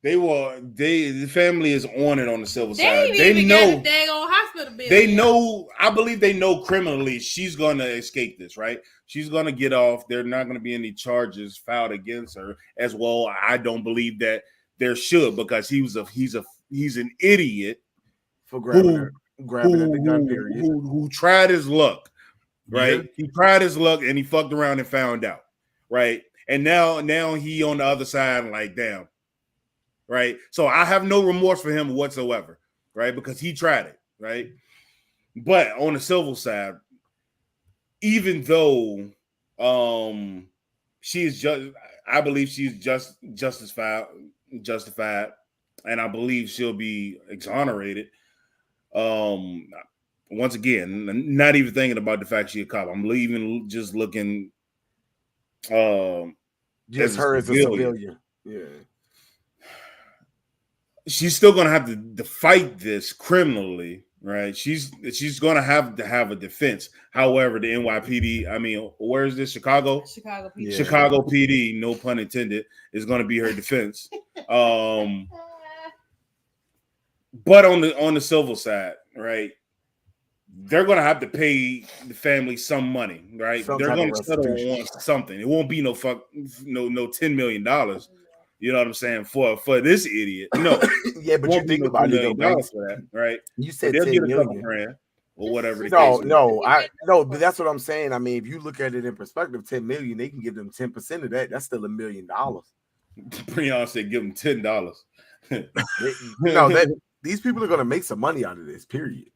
The family is on it on the civil side. They know got a dang on hospital bill. They know, I believe they know criminally she's gonna escape this, right? She's gonna get off. There are not gonna be any charges filed against her as well. I don't believe that there should, because he's an idiot for grabbing at the gun period. Who tried his luck, right? Yeah. He tried his luck and he fucked around and found out, right? And now he on the other side, like, damn. Right. So I have no remorse for him whatsoever. Right. Because he tried it. Right. But on the civil side, even though I believe she's justified, and I believe she'll be exonerated. Once again, not even thinking about the fact she's a cop. I'm even just looking just her as a civilian. Yeah. She's still gonna have to fight this criminally, right? She's gonna have to have a defense. However, the NYPD, where is this? Chicago PD. Yeah. Chicago PD, no pun intended, is gonna be her defense. But on the civil side, right? They're gonna have to pay the family some money, right? They're gonna settle on something. It won't be no $10 million. You know what I'm saying? For this idiot. No. Yeah, but you think about it, for that, right? You said they'll $10 get a couple million. grand, or whatever the No, case. no, but that's what I'm saying. I mean, if you look at it in perspective, 10 million, they can give them 10% of that. That's still $1 million. Breon said, "Give them $10." These people are gonna make some money out of this. Period.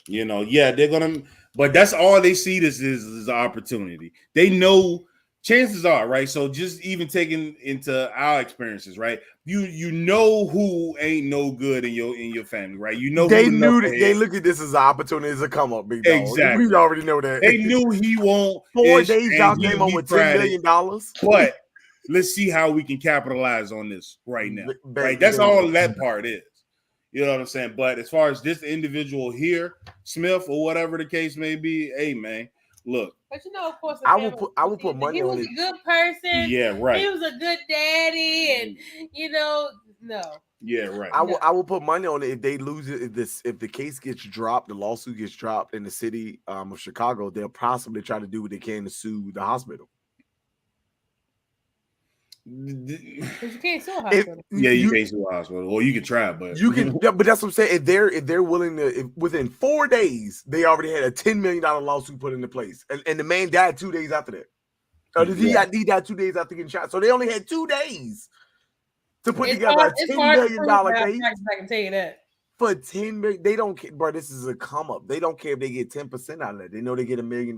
You know, yeah, they're gonna, but that's all they see. This is an opportunity. They know. Chances are, right? So just even taking into our experiences, right? You know who ain't no good in your family, right? You know they knew that they look at this as an opportunity as a come up, big dog. Exactly. We already know that. They knew he won't. 4 days y'all came up with $10 million. But let's see how we can capitalize on this right now. Right? That's all that part is. You know what I'm saying? But as far as this individual here, Smith or whatever the case may be, hey man, look. But you know, of course, I will put money on it. He was a good person. Yeah, right. He was a good daddy, and you know, no. Yeah, right. I will put money on it if they lose it. If the case gets dropped, the lawsuit gets dropped in the city of Chicago, they'll possibly try to do what they can to sue the hospital. Because you can't sue a hospital. You can't sue a hospital, or you can try, but you can. But that's what I'm saying. If they're willing to, within 4 days, they already had a $10 million lawsuit put into place, and the man died 2 days after that. He died 2 days after getting shot, so they only had 2 days to put together a $10 million case. I can tell you that. For $10 million, they don't care, bro. This is a come up. They don't care if they get 10% out of it. They know they get $1 million.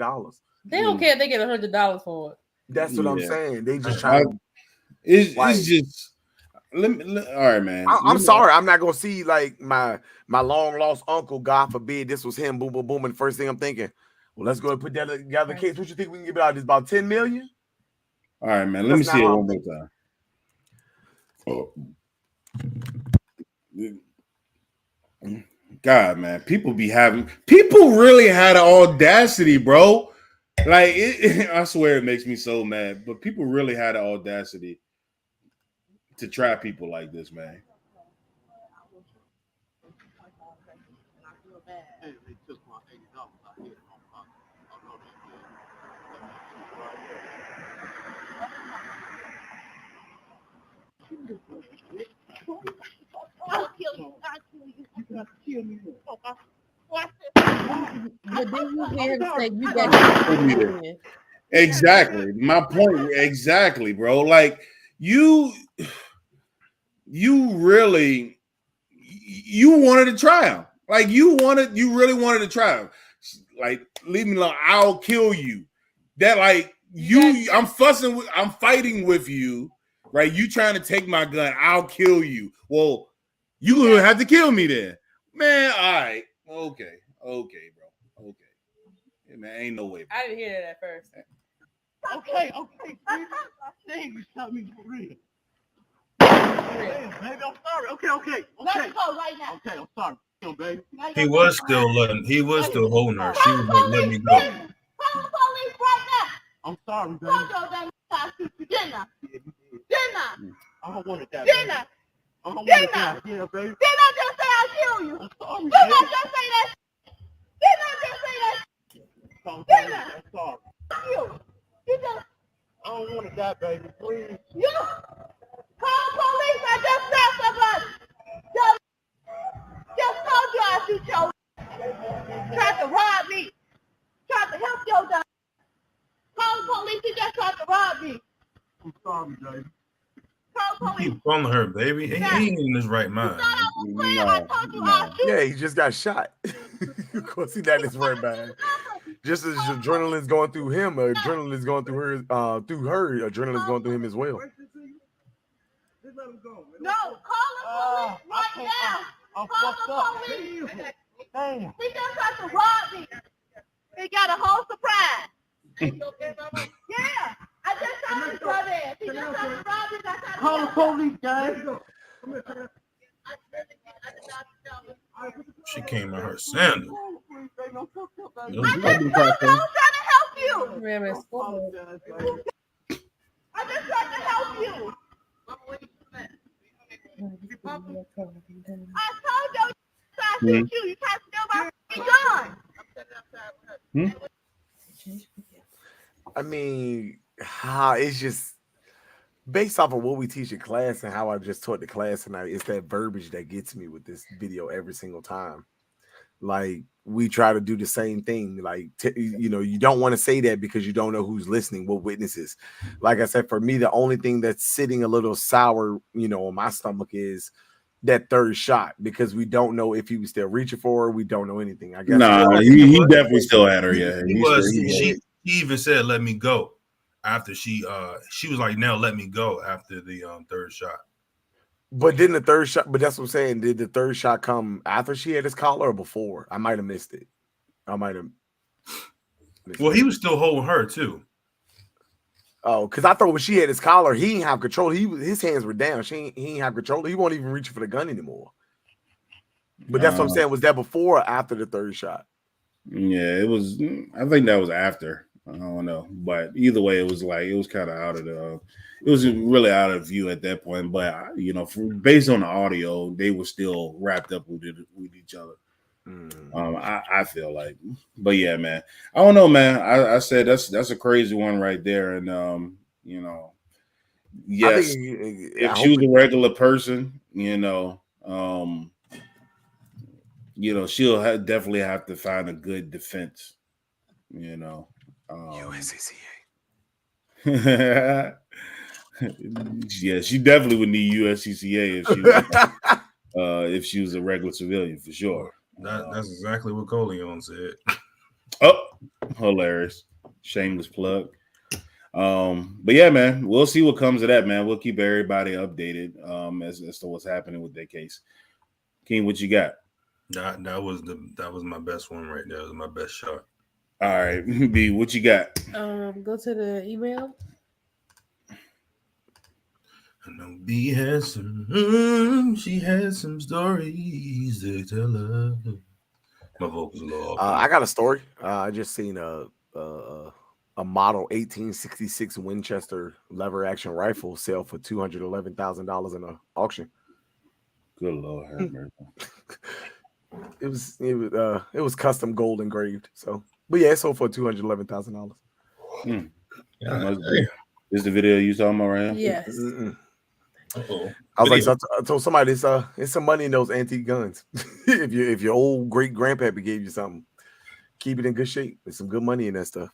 They don't care if they get $100 for it. That's what I'm saying. They just try. It's just. All right, man. I'm sorry. I'm not gonna see like my long lost uncle. God forbid this was him. Boom, boom, boom. And the first thing I'm thinking, well, let's go and put that together. Case. What you think we can give out? This about 10 million. All right, man. Let me see it one more time. God, man, people really had an audacity, bro. Like I swear it makes me so mad, but people really had an audacity to try people like this, man. I'll kill you. You got to kill me. Watch this. But then you hear him say you got to Exactly. My point. Exactly, bro. Like you really wanted to try him. Like you really wanted to try him. Like, leave me alone. I'll kill you. That like I'm fighting with you, right? You trying to take my gun, I'll kill you. Well, you gonna have to kill me then. Man, all right. Okay, bro. Okay. Yeah, man, ain't no way, bro. I didn't hear that at first. Okay. Things tell me for real. Baby, I'm sorry. Okay. Let's go right now. Okay, I'm sorry. Baby. He was still holding her. She was gonna let me go. Call the police right now. I'm sorry, baby. Dinner. I don't want it that Dinner. bad. I don't want it that. Yeah, baby. Did I just say I'll kill you? I'm sorry, Did baby. I just say that? Did I just say that? Dinner. I'm sorry. You just. I don't want to die, baby. Please. You. Call the police. I just shot somebody. Just told you I shoot your. Tried to rob me. Tried to help your dog. Call the police. He just tried to rob me. I'm sorry, baby. Call the police. Keep calling her, baby. He ain't in his right mind. Yeah, he just got shot. Of course, he got his right mind. Just as adrenaline's going through him, adrenaline's going through her. Adrenaline's going through him as well. No, call the police right now. I'm Call fucked the up. police. Damn. He just tried to rob me. He got a whole surprise. Yeah, I just saw his brother. He just tried to rob me. Call the police, guys. She came in her sandal. I just told you I was trying to help you. I just tried to help you. I told you I shoot you. You tried to steal my gun. I mean, it's just based off of what we teach in class and how I just taught the class tonight. It's that verbiage that gets me with this video every single time. Like we try to do the same thing. Like you know, you don't want to say that because you don't know who's listening, what witnesses. Like I said, for me, the only thing that's sitting a little sour, you know, on my stomach is that third shot because we don't know if he was still reaching for her. We don't know anything. I guess. Nah, he definitely still had her. Yeah, He was. She even said, "Let me go." After she was like, "Now let me go." After the third shot. But didn't the third shot? But that's what I'm saying. Did the third shot come after she had his collar or before? I might have missed it. I might have. Well, he was still holding her too. Oh, because I thought when she had his collar, he didn't have control. His hands were down. He didn't have control. He won't even reach for the gun anymore. But that's what I'm saying. Was that before or after the third shot? Yeah, it was. I think that was after. I don't know, but either way, it was kind of out of the. It was really out of view at that point. But you know, based on the audio, they were still wrapped up with each other. I feel like, but yeah, man, I don't know, man. I said that's a crazy one right there, and you know, yes, if she was a regular person, you know, she'll definitely have to find a good defense, you know. USCCA. Yeah, she definitely would need USCCA if she was a regular civilian for sure. That's exactly what Coleon said. Oh, hilarious. Shameless plug. But yeah, man, we'll see what comes of that, man. We'll keep everybody updated as to what's happening with that case. King, what you got? That was my best one right there. That was my best shot. All right, B, what you got? Go to the email. I know B has some. She has some stories to tell her. My vocals a little off. I got a story. I just seen a model 1866 Winchester lever action rifle sell for $211,000 in an auction. Good Lord, have mercy. It was custom gold engraved. So, but yeah, it sold for $211,000. Is the video you talking about right now? Yes. I was like, I told somebody it's some money in those antique guns. if your old great grandpappy gave you something, keep it in good shape. There's some good money in that stuff.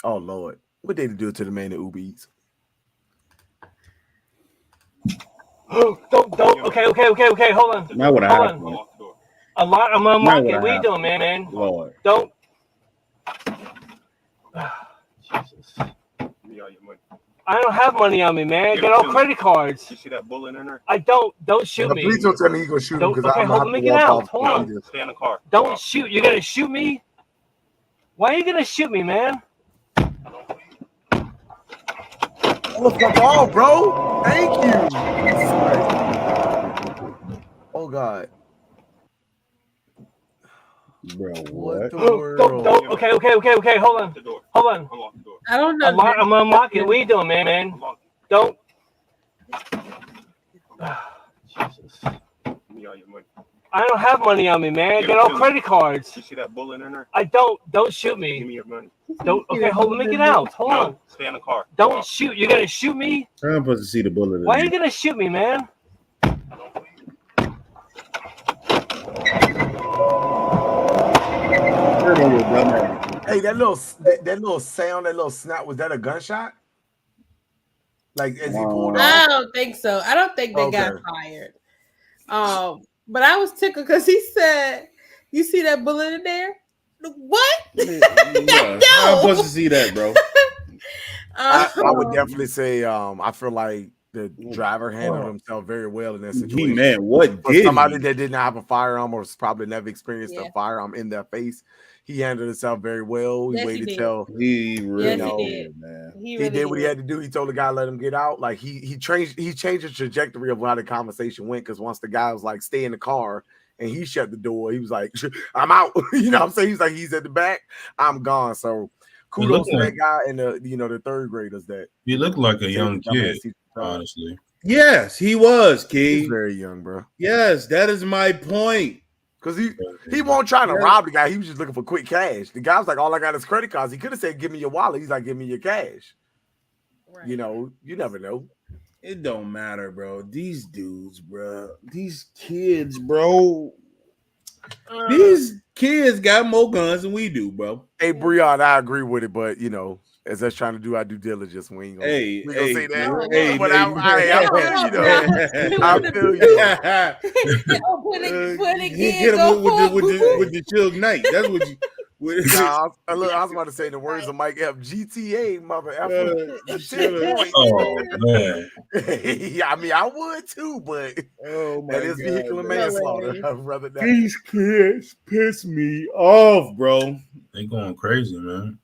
Oh Lord, what did they do to the man at Uber Eats? Don't. Okay. Hold on. Not what happened. A lot of my market. What are you doing, man? Lord. Don't. Jesus. I don't have money on me, man. I got all credit cards. You see that bullet in there? I don't. Don't shoot me. Please don't tell me he's gonna shoot him because okay, hold on. Let me get out. Hold on. Stay in the car. Don't shoot. You're gonna shoot me? Why are you gonna shoot me, man? Oh, fuck off, bro. Thank you. Oh God. Bro, what? Don't. Okay. Hold on. I don't know. I'm unlocking. What are you doing, man? Don't. Jesus. I don't have money on me, man. I got all credit cards. You see that bullet in there? I don't. Don't shoot me. Give me your money. Don't. Okay, hold on. Let me get out. Hold on. Stay in the car. Don't shoot. You're gonna shoot me? I'm supposed to see the bullet. Why are you gonna shoot me, man? Hey, that little sound, that little snap, was that a gunshot? Like as he pulled I off? don't think so. I don't think they got fired. But I was tickled because he said, "You see that bullet in there? What? Yeah, I'm supposed to see that, bro." I would definitely say I feel like the driver handled himself very well in that situation. Man, what For did somebody he? that didn't have a firearm or probably never experienced a firearm in their face, he handled himself very well. He Yes, waited he till he really did. man. He did what he had to do. He told the guy, let him get out. Like he changed the trajectory of how the conversation went. Because once the guy was like, stay in the car, and he shut the door, he was like, I'm out. You know what I'm saying? He's like, he's at the back, I'm gone. So kudos to that guy and the third graders that he looked like a young kid, honestly. Yes, he was, Key. He's very young, bro. Yes, that is my point. Because he won't try to rob the guy. He was just looking for quick cash. The guy was like, all I got is credit cards. He could have said, give me your wallet. He's like, give me your cash. Right. You know, you never know. It don't matter, bro. These dudes, bro. These kids, bro. These kids got more guns than we do, bro. Hey, Breon, I agree with it, but you know, as us trying to do our due diligence, we ain't gonna, Hey, we gonna hey, say that. hey, but hey, I feel you though. I feel you. Put it Hit again. him with the Suge Knight. That's what you. Nah, I was about to say the words of Mike F. GTA, mother effer. Oh man. Yeah, I mean, I would too, but that is vehicular manslaughter. I'd rather not. These kids piss me off, bro. They going crazy, man.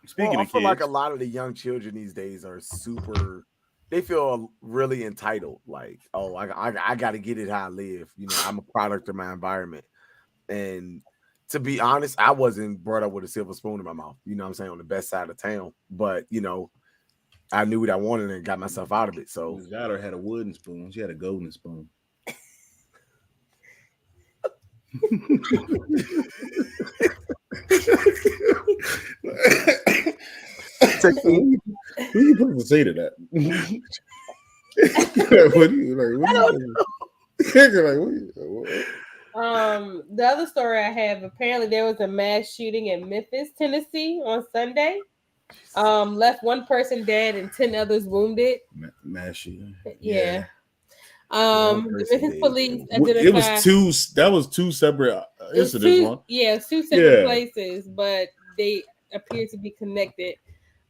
Speaking I of feel like kids, a lot of the young children these days are super. They feel really entitled. Like, oh, I got to get it how I live. You know, I'm a product of my environment. And to be honest, I wasn't brought up with a silver spoon in my mouth. You know what I'm saying? On the best side of town. But, you know, I knew what I wanted and got myself out of it. So his daughter had a wooden spoon. She had a golden spoon. Who you supposed to say to that? What do you like? The other story I have, apparently there was a mass shooting in Memphis, Tennessee on Sunday. Left one person dead and 10 others wounded. Mass shooting. Yeah. The Memphis police identified It was two. That was two separate incidents. Two separate places, but they appear to be connected.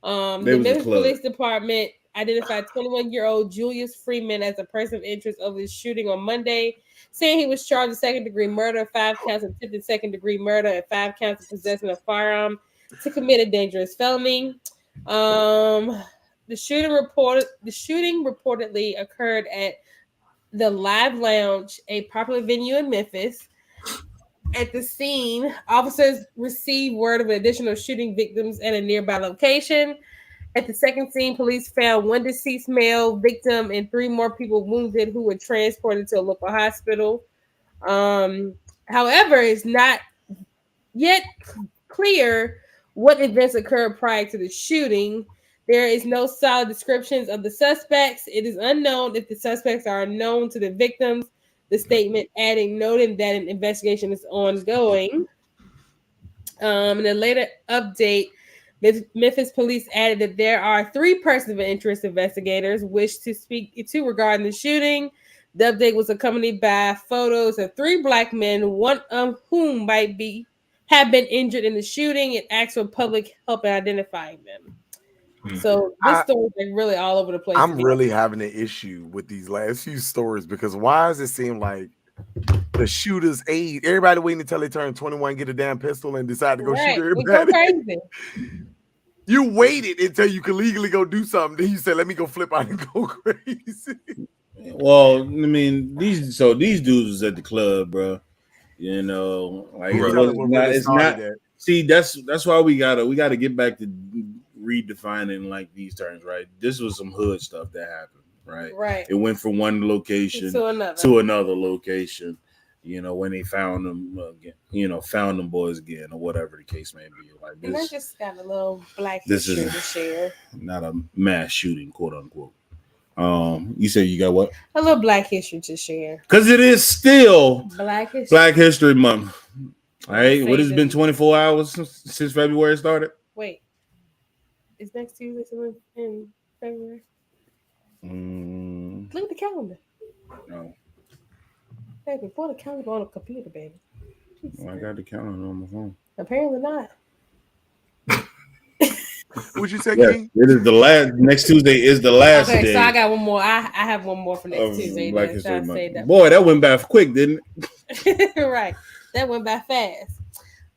The Memphis Police Department identified 21-year-old Julius Freeman as a person of interest over the shooting on Monday, saying he was charged with second-degree murder, 5 counts of attempted second-degree murder, and 5 counts of possessing a firearm to commit a dangerous felony. The shooting reportedly occurred at the Live Lounge, a popular venue in Memphis. At the scene, officers received word of additional shooting victims at a nearby location. At the second scene, police found one deceased male victim and 3 more people wounded who were transported to a local hospital. However, it's not yet clear what events occurred prior to the shooting. There is no solid descriptions of the suspects. It is unknown if the suspects are known to the victims. The statement noting that an investigation is ongoing. In a later update, Memphis police added that there are 3 persons of interest investigators wish to speak to regarding the shooting. The update was accompanied by photos of 3 black men, one of whom have been injured in the shooting, and asked for public help in identifying them. So this story is really all over the place. I'm really having an issue with these last few stories because why does it seem like the shooters aid everybody waiting until they turn 21, get a damn pistol, and decide to go shoot everybody? Crazy. You waited until you could legally go do something. Then you said, "Let me go flip out and go crazy." Well, I mean, these dudes was at the club, bro. You know, like it's not. See, that's why we gotta get back to redefining like these terms, right? This was some hood stuff that happened, right? Right. It went from one location to another location. You know, when they found them again, found them boys again, or whatever the case may be. Like this, and I just got a little black history to share. Not a mass shooting, quote unquote. You say you got what? A little black history to share. Because it is still Black History Month. All right. What has been 24 hours since February started? Wait. Is next Tuesday in February? Look at the calendar. No. Baby, put the calendar on a computer, baby. Well, I got the calendar on my phone. Apparently not. What'd you say, Yes, King? it is the last. Next Tuesday is the last day. Okay, so I got one more. I have one more for next Tuesday. Black History Month. Boy, that went by quick, didn't it? Right. That went by fast.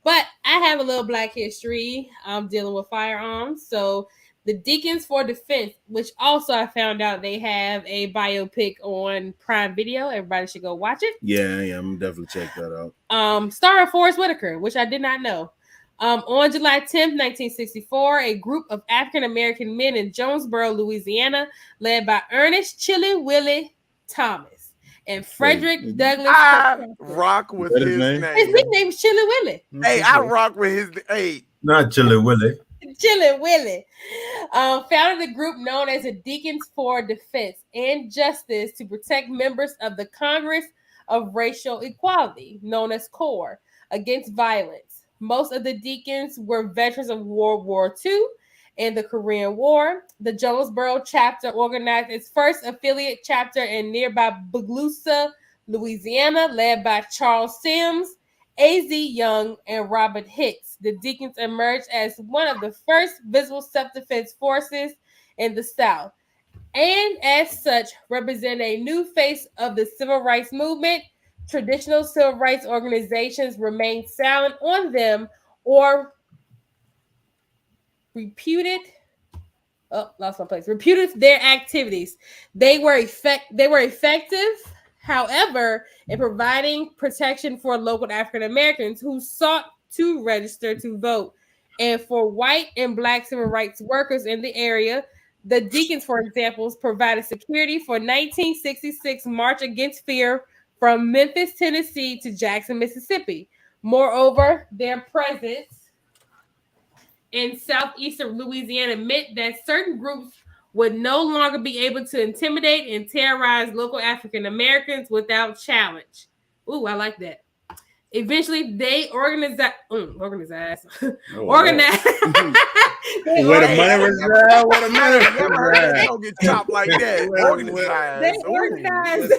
But I have a little black history dealing with firearms. So the Deacons for Defense, which also I found out they have a biopic on Prime Video. Everybody should go watch it. Yeah, I'm definitely check that out. Starring Forrest Whitaker, which I did not know. On July 10th, 1964, a group of African-American men in Jonesboro, Louisiana, led by Ernest Chilly Willie Thomas and Frederick Douglass. I rock with his name. His nickname is Chilly Willie. Hey, I rock with his. Hey, not Chilly Willie. Chilly Willie. Founded a group known as the Deacons for Defense and Justice to protect members of the Congress of racial equality, known as CORE, against violence. Most of the deacons were veterans of World War II and the Korean War. The Jonesboro chapter organized its first affiliate chapter in nearby Bogalusa, Louisiana, led by Charles Sims, A.Z. Young, and Robert Hicks. The Deacons emerged as one of the first visible self-defense forces in the South, and as such represent a new face of the civil rights movement. Traditional civil rights organizations remained silent on them or reputed their activities. They were effective, however, in providing protection for local African Americans who sought to register to vote, and for white and black civil rights workers in the area. The Deacons, for example, provided security for 1966 March Against Fear from Memphis, Tennessee to Jackson, Mississippi. Moreover, their presence in southeastern Louisiana meant that certain groups would no longer be able to intimidate and terrorize local African Americans without challenge. Ooh, I like that. Eventually, they organized. Where the money reside? Where the money reside? They don't get chopped like that. They organized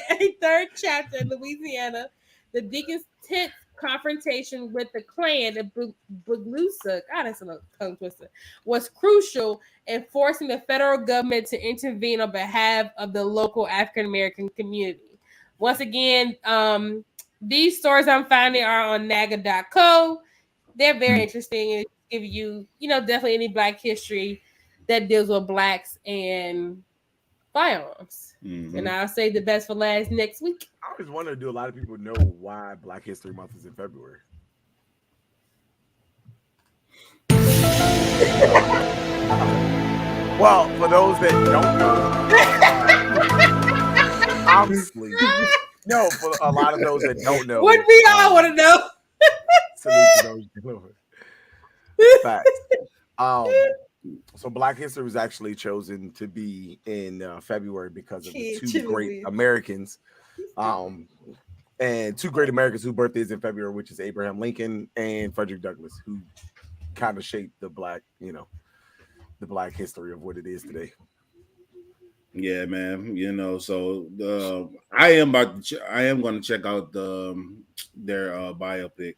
a third chapter in Louisiana. The Deacons' 10th confrontation with the Klan at Bogalusa, God, that's a tongue twister, was crucial in forcing the federal government to intervene on behalf of the local African American community. Once again, these stories I'm finding are on naga.co. They're very interesting and give you, definitely any Black history that deals with Blacks and firearms. Mm-hmm. And I'll save the best for last next week. I always wonder, do a lot of people know why Black History Month is in February? Well, for those that don't know, obviously, no, for a lot of those that don't know, what we all want to know. Facts. So Black History was actually chosen to be in February because of the two great Americans, and two great Americans whose birthdays in February, which is Abraham Lincoln and Frederick Douglass, who kind of shaped the Black, the Black history of what it is today. Yeah, man. So I am going to check out their biopic,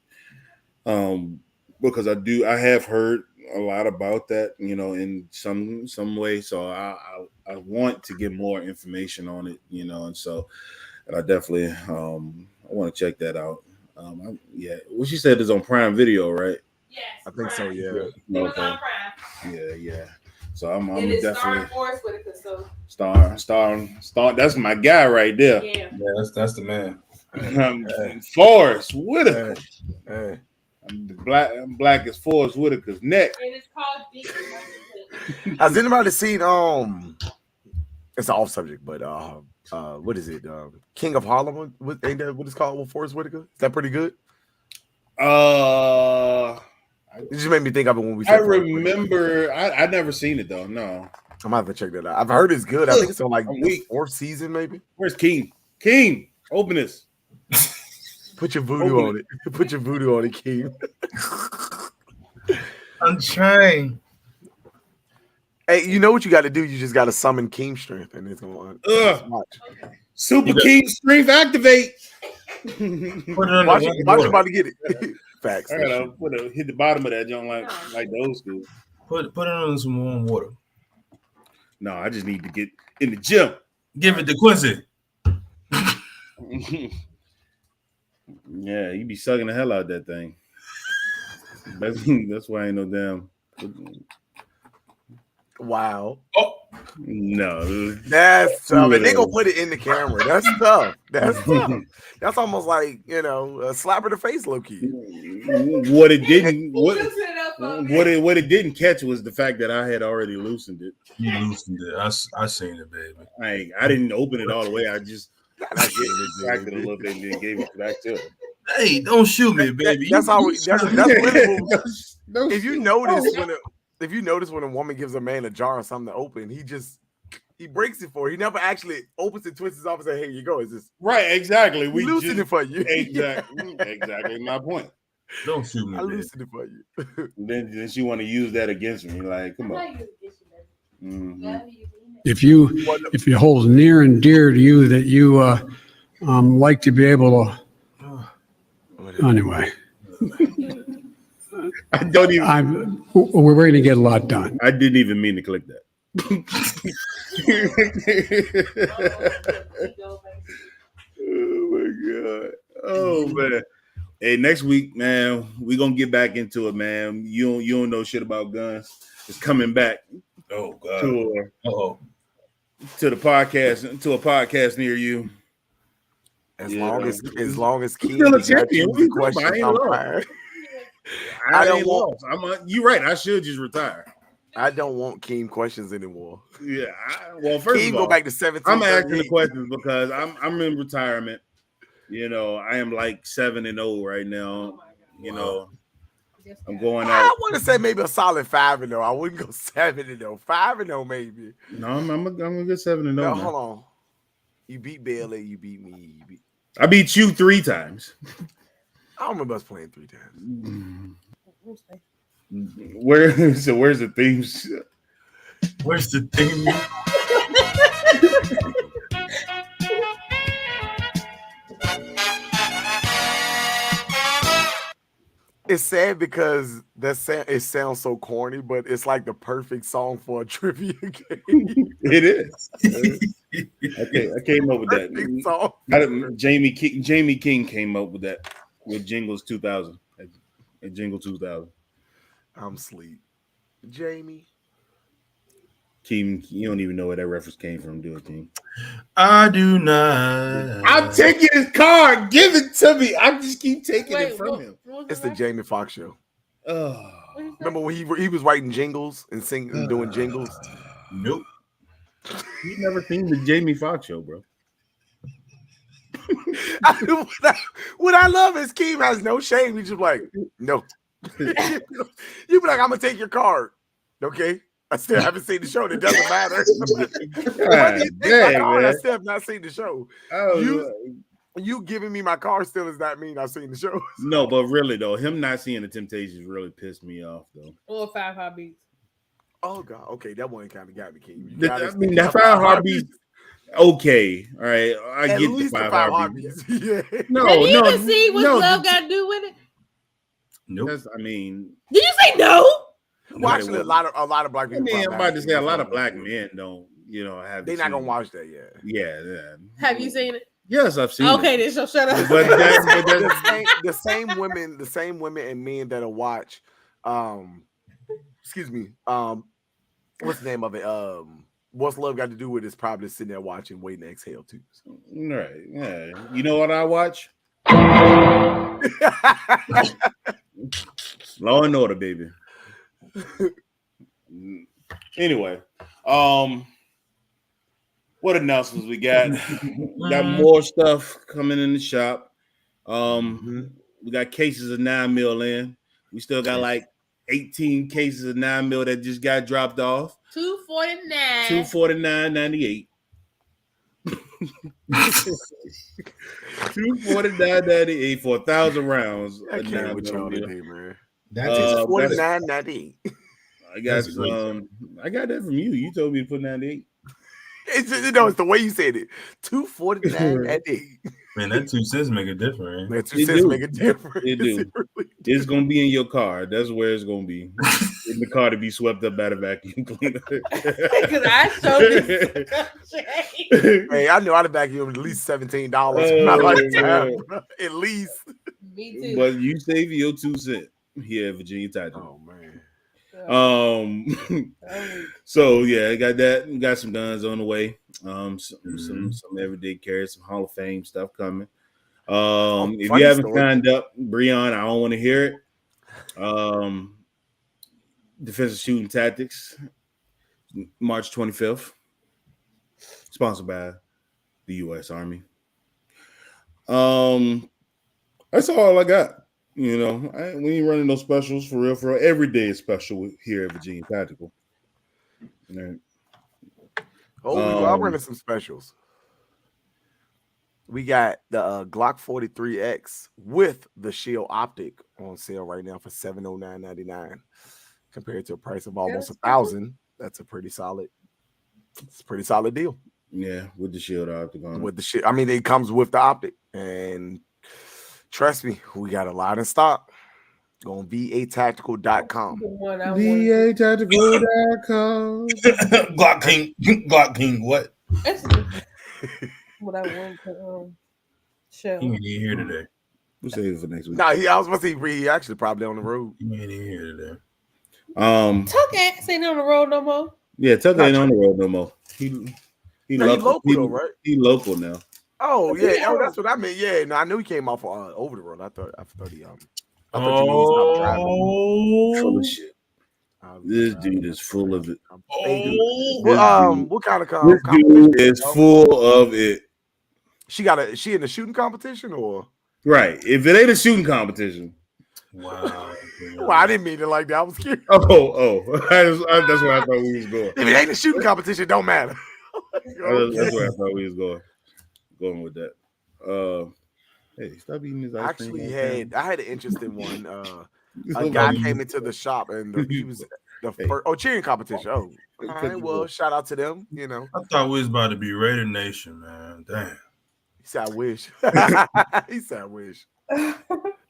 because I have heard a lot about that, in some way. So I want to get more information on it, and I definitely I want to check that out. What she said is on Prime Video, right? Yes, I think so. Yeah. Okay. Yeah. So I'm definitely Star. That's my guy right there. Yeah, that's the man. Forrest Whitaker. Black is Forrest Whitaker's neck. And it's called Deacon. Has anybody seen it's an off subject, but what is it? King of Harlem? Ain't that what it's called with Forrest Whitaker? Is that pretty good? It just made me think of it when we. I remember. I never seen it though. No, I'm gonna have to check that out. I've heard it's good. I think it's on like the 4th season, maybe. Where's King? King, open this. Put your voodoo on it. Put your voodoo on it, King. I'm trying. Hey, you know what you got to do? You just got to summon King Strength, and it's going to watch. Super King Strength activate. Watch you about to get it. Facts. I gotta hit the bottom of that joint like the old school. Put it on some warm water. No, I just need to get in the gym. Give it to Quincy. Yeah, you be sucking the hell out of that thing. That's why I ain't no damn. Wow. Oh no, that's tough. And they gonna put it in the camera. That's tough. That's tough. That's almost like a slap in the face, low key. What it didn't catch was the fact that I had already loosened it. You loosened it. I seen it, baby. I didn't open it all the way. I just distracted a little bit and then gave it back to him. Hey, don't shoot me, baby. That's how. That's if you notice when a woman gives a man a jar or something to open, he just He breaks it for you. He never actually opens and twists it off and say, "Here you go." It's just right, exactly. We loosened it for you. Exactly my point. Don't shoot me. I loosened it for you. Then she want to use that against me. Like, come on. Mhm. If it holds near and dear to you that you like to be able to, anyway. I don't even. We're going to get a lot done. I didn't even mean to click that. Oh my god! Oh man! Hey, next week, man, we gonna get back into it, man. You don't know shit about guns. It's coming back. Oh god! To the podcast, to a podcast near you. As long as Keem still a does not champion. choose the questions, I ain't I'm lost. fine. I don't lost. You're right. I should just retire. I don't want Keem questions anymore. Yeah. Well, first Keem of all, go back to 17. I'm asking the questions because I'm in retirement. You know, I am like 7-0 right now. You know, I'm going out. I want to say maybe a solid 5-0. I wouldn't go 7-0. 5-0 maybe. No, I'm a good 7-0. No, hold on. You beat Bailey. You beat me. I beat you 3 times. I don't remember us playing 3 times. Where's the theme? Where's the theme? It's sad because it sounds so corny, but it's like the perfect song for a trivia game. It is. I came up with that. Jamie King came up with that with Jingles 2000. At Jingle 2000. I'm asleep. Jamie. Keem, you don't even know where that reference came from, do it, King? I do not. I'm taking his card. Give it to me. I just keep taking it from him. It's the Jamie Foxx show. Remember when he was writing jingles and singing, doing jingles? Nope. You never seen the Jamie Foxx show, bro. What I love is Keem has no shame. He's just like, no. You be like, I'm gonna take your card. Okay. I still haven't seen the show. It doesn't matter. I still have not seen the show. You giving me my card still does not mean I've seen the show. No, but really though, him not seeing the Temptations really pissed me off though. Or 5 Heartbeats. Oh God. Okay, that one kind of got me, King. That 5 Heartbeats. Okay, all right. I At get least the 5 5 Heartbeats. Yeah. No, Have you no, even seen what no, love got to do with it? Nope. I mean, Did you say no? Well, actually, a lot of black people. I'm about to say a lot of black men don't, have. They're not gonna watch that yet. Yeah. Have you seen it? Yes, I've seen. Okay, it. then so shut up. But the same women and men that'll watch. Excuse me. What's the name of it? What's love got to do with it? Is probably sitting there watching, waiting to exhale too. So. Right. Yeah. You know what I watch? Law and Order, baby. Anyway, what announcements we got? Got more stuff coming in the shop. We got cases of 9mm in. We still got like 18 cases of 9mm that just got dropped off. $249. $249.98. $249.98 for 1,000 rounds. I can't with y'all today, man. That's $49.98. I got I got that from you. You told me to put 98. It's the way you said it. $249.98. Man, that 2 cents make a difference. That 2 cents make a difference. It do. It's gonna be in your car. That's where it's gonna be. In the car to be swept up by the vacuum cleaner. Because I showed this. Hey, I know I'd have vacuumed at least $17 in my lifetime. At least. Me too. But you save your 2 cents here at Virginia Title. Oh man. So yeah, I got that. We got some guns on the way. Some everyday carries, some Hall of Fame stuff coming. If you haven't signed up, Breon, I don't want to hear it. Defensive Shooting Tactics, March 25th, sponsored by the U.S. Army. That's all I got. We ain't running no specials for real. Every day is special here at Virginia Tactical. All right. Oh, we are running some specials. We got the Glock 43X with the Shield Optic on sale right now for $709.99, compared to a price of almost $1,000. That's a pretty solid. It's a pretty solid deal. Yeah, with the Shield Optic on. With the shit, I mean, it comes with the optic, and trust me, we got a lot in stock. Go on VATactical.com. VATactical.com. Glock King, what? That's what I want to show. He ain't even here today. We'll save it for next week. Nah, I was supposed to say he actually probably on the road. He ain't even here today. Tuck ass ain't on the road no more. Yeah, Tuck ain't on the road no more. He local though, right? He local now. Oh yeah, that's what I meant. Yeah, no, I knew he came off over the road. I thought he I thought you Oh, driving. full of shit. This dude is full of it. What kind of This dude is full of it. She in the shooting competition or right? If it ain't a shooting competition, wow. Well, I didn't mean it like that. I was curious. Oh, that's where I thought we was going. If it ain't a shooting competition, it don't matter. That's where I thought we was going with that. Hey, stop eating this ice cream. I had an interesting one. A guy came into the shop and he was the first cheering competition. Oh, all right. Well, shout out to them. You know, I thought we was about to be Raider Nation, man. Damn. He said, "I wish." He said, "I wish."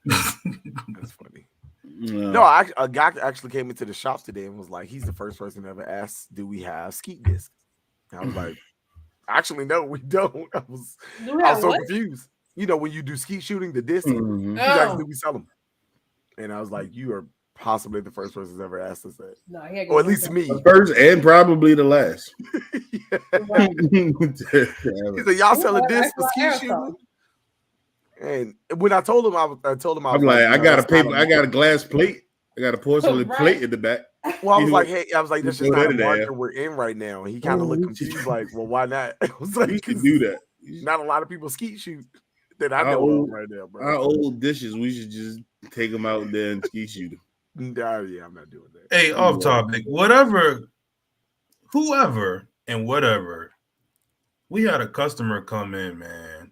That's funny. No, a guy actually came into the shop today and was like, he's the first person to ever asked, "Do we have skeet discs?" And I was like, "Actually, no, we don't." I was so confused. You know, when you do skeet shooting, the discs, do we sell them? And I was like, "You are possibly the first person who's ever asked us that." No, or at least me. The first and probably the last. He said, "Y'all sell a disc for skeet shooting?" And when I told him, I I'm like, I got a glass plate. I got a porcelain plate in the back. Well, I was like, this is not a market we're in right now. And he kind of looked confused, like, well, why not? I was like, you can do that. Not a lot of people skeet shoot that I know of right now, bro. Our old dishes, we should just take them out there and skeet shoot them. Yeah, I'm not doing that. Hey, off topic, whoever, and whatever, we had a customer come in, man.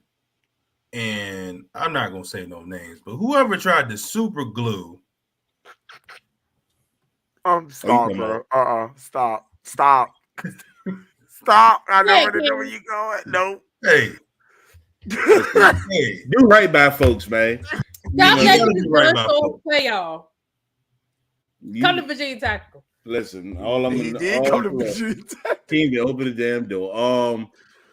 And I'm not gonna say no names, but whoever tried to super glue. Stop, bro. Stop. Stop. I know where you going. Nope. Hey. Hey, do right by folks, man. Y'all play y'all. Come to Virginia Tactical. Listen, all I'm he did come to Virginia Tactical. Team to open the damn door.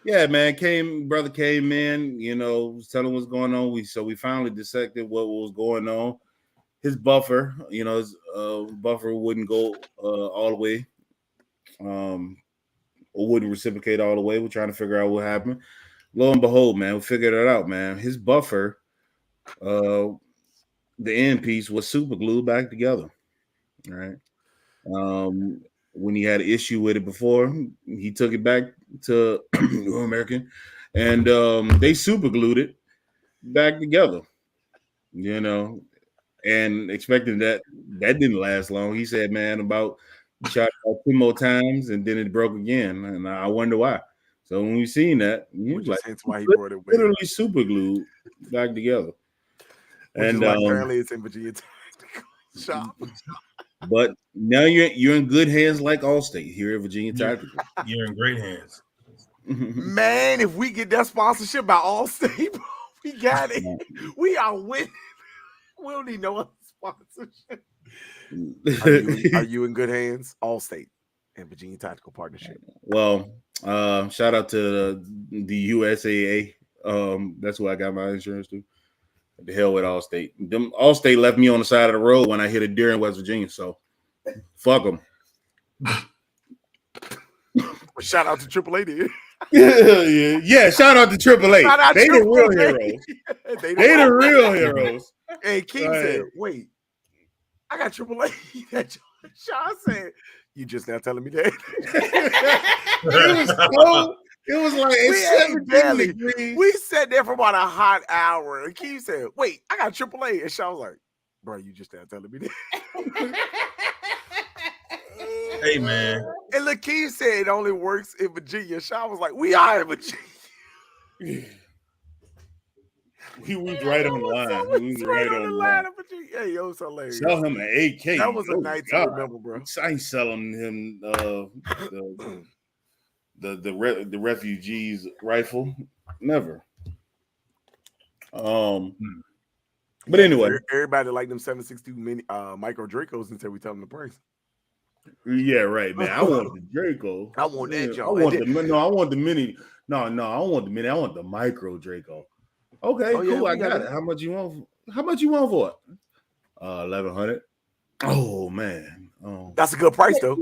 Yeah, man, brother came in, you know, was telling what's going on. We finally dissected what was going on. His buffer, you know, buffer wouldn't go all the way, or wouldn't reciprocate all the way. We're trying to figure out what happened. Lo and behold, man, we figured it out, man. His buffer, the end piece was super glued back together. All right. When he had an issue with it before, he took it back to American, and they super glued it back together, you know, and expecting that didn't last long. He said, man, about shot 2 more times and then it broke again, and I wonder why. So when we seen that, like, why he brought it with literally super glued back together. And apparently it's in Virginia shop. But now you're in good hands, like Allstate here at Virginia Tactical. You're in great hands, man. If we get that sponsorship by Allstate, bro, we got it. We are winning. We don't need no other sponsorship. Are you in good hands? Allstate and Virginia Tactical Partnership. Well, shout out to the USAA. That's where I got my insurance to. The hell with Allstate. Allstate left me on the side of the road when I hit a deer in West Virginia. So, fuck them. Shout out to AAA, yeah. Shout out to AAA. They the real heroes. They the real heroes. Hey, King said, "Wait, I got AAA." Sean said, "You just now telling me that?" It was like it's 17 degrees. We sat there for about a hot hour, and Keith said, "Wait, I got AAA," and Sean was like, "Bro, you just now telling me that?" Hey, man. And Lakeem said it only works in Virginia. Sean was like, we are in Virginia. He was right on the line. He was right on the line. of Virginia. Hey, yo, it's hilarious. Sell him an AK. That was a Oh, night to God. remember, bro. I ain't selling him the refugees rifle. Never. But anyway, everybody like them 7.62 mini micro Dracos until we tell them the price. Yeah, right, man. I want the Draco. I want that, I John. want I want the mini. No, I don't want the mini. I want the micro Draco. Okay, Oh, yeah, cool. we I got got it. it. How much you want? How much you want for it? 1,100. Oh man. Oh, that's a good price though.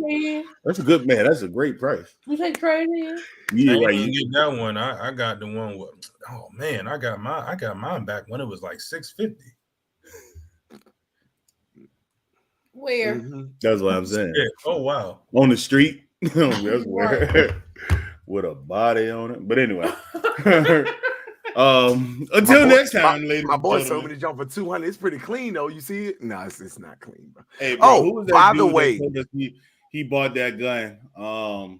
That's a good man. That's a great price. You take trade in? Yeah, I right. didn't get that one. I got the one with. Oh man, I got mine back when it was like $650. Where? That's what I'm saying. Yeah. Oh wow. On the street. That's where with a body on it. But anyway. Until next time, ladies. My boy and told me gentlemen. to jump for 200. It's pretty clean though. You see it? No, it's not clean, bro. Hey, bro, who was that by dude the that way, told us he bought that gun.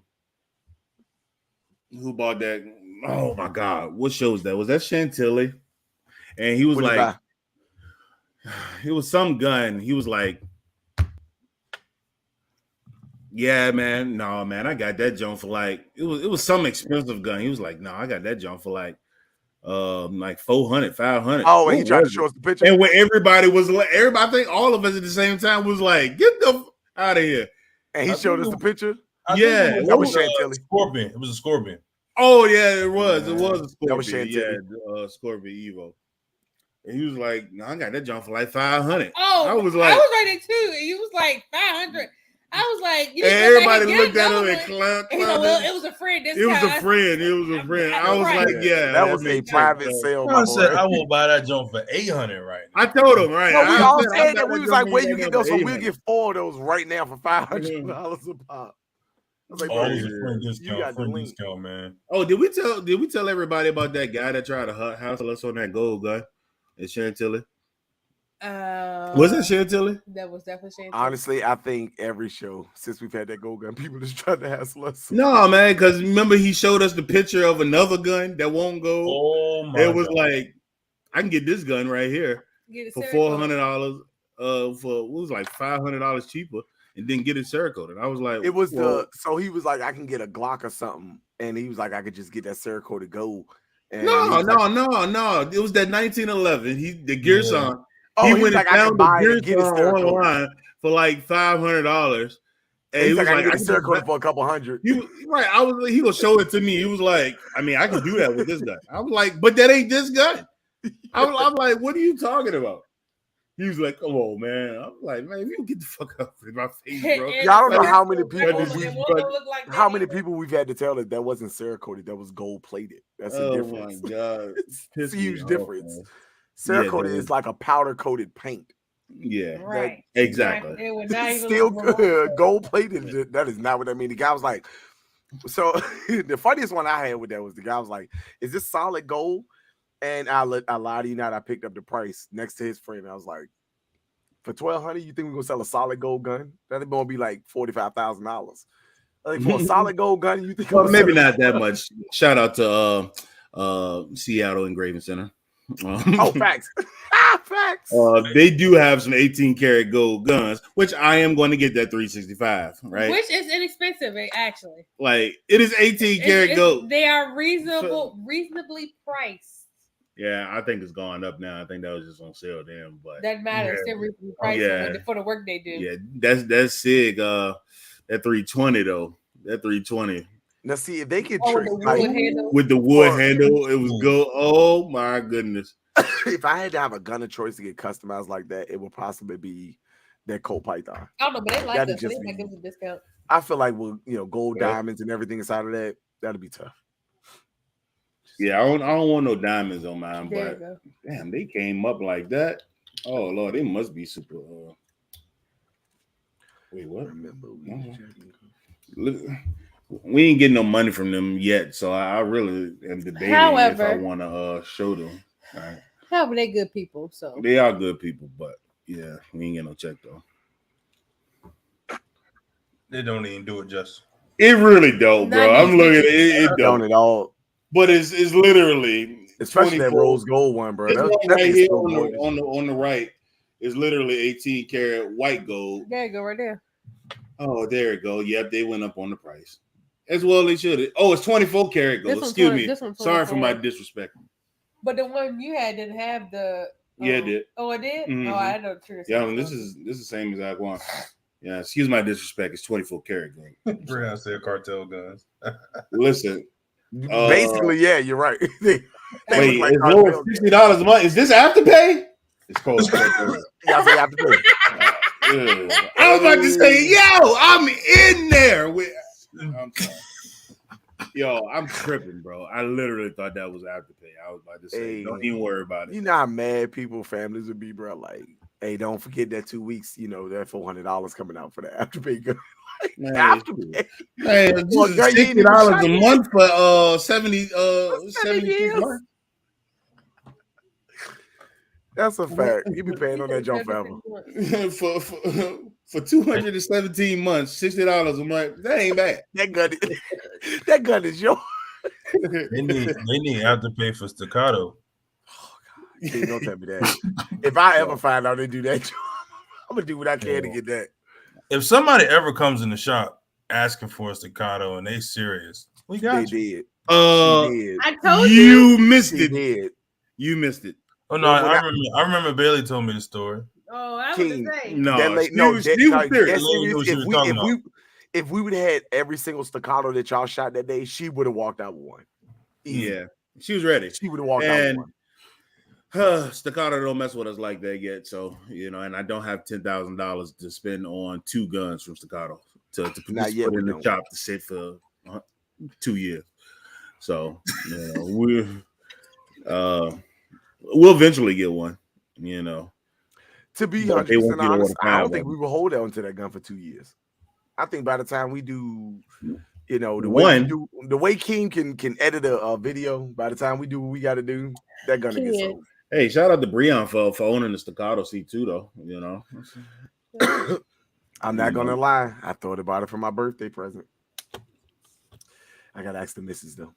Who bought that? Oh my God, what show was that? Was that Chantilly? And he was What did he like, it was some gun. He was like, yeah, man, no, man, I got that junk for like it was some expensive gun. He was like, no, I got that junk for like 400, 500. oh, and he What tried to was show it? us the picture. And when everybody was like, I think all of us at the same time was like, get the out of here. And he showed us the picture. Yeah, It that was was Chantilly. Scorpion. It was a Scorpion. Oh yeah, it was. It was a Scorpion. That was Chantilly. Yeah, Scorpion Evo. And he was like, "No, I got that junk for like 500." Oh, I was like, right there too. And he was like 500. I was like, you and didn't go back everybody and looked get at him another and one. clowned. And he go, well, it was a friend. This It was guy. a friend. It was a friend. I was Right. like, yeah, That was a makes private sense, sale, I my said boy. I will buy that junk for 800 right now. I told him, right? Well, we I all said, I said got that. We that was like, junk where right you now get for those? So we'll 800. get 4 of those right now for $500 a pop. I was like, bro, Always a friend you discount. got the Friend link. discount, man. Oh, did we tell everybody about that guy that tried to hustle us on that gold gun at Chantilly? Was it Chantilly? That was definitely Chantilly. Honestly, I think every show since we've had that gold gun, people just trying to hassle us. No, man, because remember he showed us the picture of another gun that won't go. Oh my! It was God. like, I can get this gun right here Get it for Cerakote. $400. For what was like $500 cheaper, and then get it Cerakoted. I was like, It was well, so he was like, I can get a Glock or something, and he was like, I could just get that Cerakoted gold. And he no. was like, It was that 1911. The Gearson. Oh, He he's went like, and I found can buy the it and get it Gearson Cerakoted. online for like $500. And He's he like, was I like, can I get can a just Cerakoted for a couple hundred. Right. I was like, he gonna show it to me. He was like, I mean, I can do that with this gun. I was like, but that ain't this gun. I'm like, what are you talking about? He was like, come on, man. I'm like, man, if you get the fuck up in my face, bro. Y'all don't know Like, how many but people this- but- how many people we've had to tell that wasn't Cerakoted, that was gold plated. That's the Oh difference. my god, it's Piss a me huge off, difference. man. Cerakoted Yeah, is like a powder coated paint. Yeah, Right. exactly. It would not It's even still look good. Gold plated. That is not what I mean. The guy was like, so the funniest one I had with that was the guy was like, "Is this solid gold?" And I lied to you not. I picked up the price next to his friend. I was like, "For $1,200, you think we're gonna sell a solid gold gun? That's gonna be like $45,000. Like for a solid gold gun, you think? Well, I'm maybe selling- not that much. Shout out to Seattle Engraving Center. Oh, facts. Facts. They do have some 18 karat gold guns, which I am going to get that 365, right? Which is inexpensive, actually. Like it is 18 karat gold. They are reasonably priced. Yeah, I think it's gone up now. I think that was just on sale then, but That matters. Yeah. They're reasonably priced Yeah. for the work they do. Yeah, that's SIG. That 320 though. That 320 Now, see if they get Oh, tricked the wood like, handle. with the wood handle, it was gold. Oh my goodness. if I had to have a gun of choice to get customized like that, it would possibly be that Colt Python. I don't know, but they like That'd us. So they just might be- give us a discount. I feel like with gold Yeah. diamonds and everything inside of that, that'd be tough. Yeah, I don't want no diamonds on mine, There you but go. damn, they came up like that. Oh Lord, they must be super. Wait, what? Look, we ain't getting no money from them yet, so I really am debating if I However- want to show them. All right. However, they're good people. So They are good people, but yeah, we ain't get no check though. They don't even do it justice. It really don't, bro. I'm looking at it. It Don't don't at all. But it's literally, especially that 24. rose gold one, bro. This That, one that right thing's here so on gorgeous. on the right is literally 18 karat white gold. There you go, right there. Oh, there it go. Yep, they went up on the price. As well they should. Oh, it's 24 karat gold. This one's Excuse 20 me. this one's Sorry for 24. my disrespect. But the one you had didn't have the. Yeah, it did. Oh, it did. Mhm. Oh, I know the trigger. Yeah, I mean, this is the same exact one. Yeah, excuse my disrespect. It's 24 karat gold. Brian said cartel guns. Listen. Basically, yeah, you're right. They Wait, look like it's lower cartel. $60 a month. Is this Afterpay? It's called cartel. Yeah, I say Afterpay. I was about to say, yo, I'm in there with. I'm sorry. Yo, I'm tripping, bro. I literally thought that was Afterpay. I was about to say, don't even worry about it. You know how mad people, families would be, bro. Like, hey, don't forget that 2 weeks. You know that $400 coming out for the Afterpay. Man, Afterpay. Hey, Well, girl, you ain't even $60 a shot month for 70 years. months. That's a fact. You be paying on that jump forever. for 217 months, $60 a month. That ain't bad. That gun is yours. They need Afterpay for Staccato. Hey, don't tell me that. If I ever find out they do that, I'm gonna do what I can to get that. If somebody ever comes in the shop asking for a Staccato and they serious, we got They you. did. I told you missed it. Did. You missed it. Oh no, I remember Bailey told me the story. Oh, I was King. the same. No, That lady- she no, was that- serious. like, that's She knew what she serious. was talking about. If we would have had every single Staccato that y'all shot that day, she would have walked out with one. Easy. Yeah, she was ready. She would have walked out with And one. Staccato don't mess with us like that yet. So, and I don't have $10,000 to spend on 2 guns from Staccato to put Not this yet, foot we in the don't. shop to sit for 2 years. So, we'll eventually get one. To be But they 100% won't get a honest, I don't water think power we will hold on to that gun for 2 years. I think by the time we do, the way King can edit a video, by the time we do what we got to do, that gun to get sold. Hey, shout out to Breon for owning the Staccato C2 though. I'm not gonna lie, I thought about it for my birthday present. I gotta ask the missus though.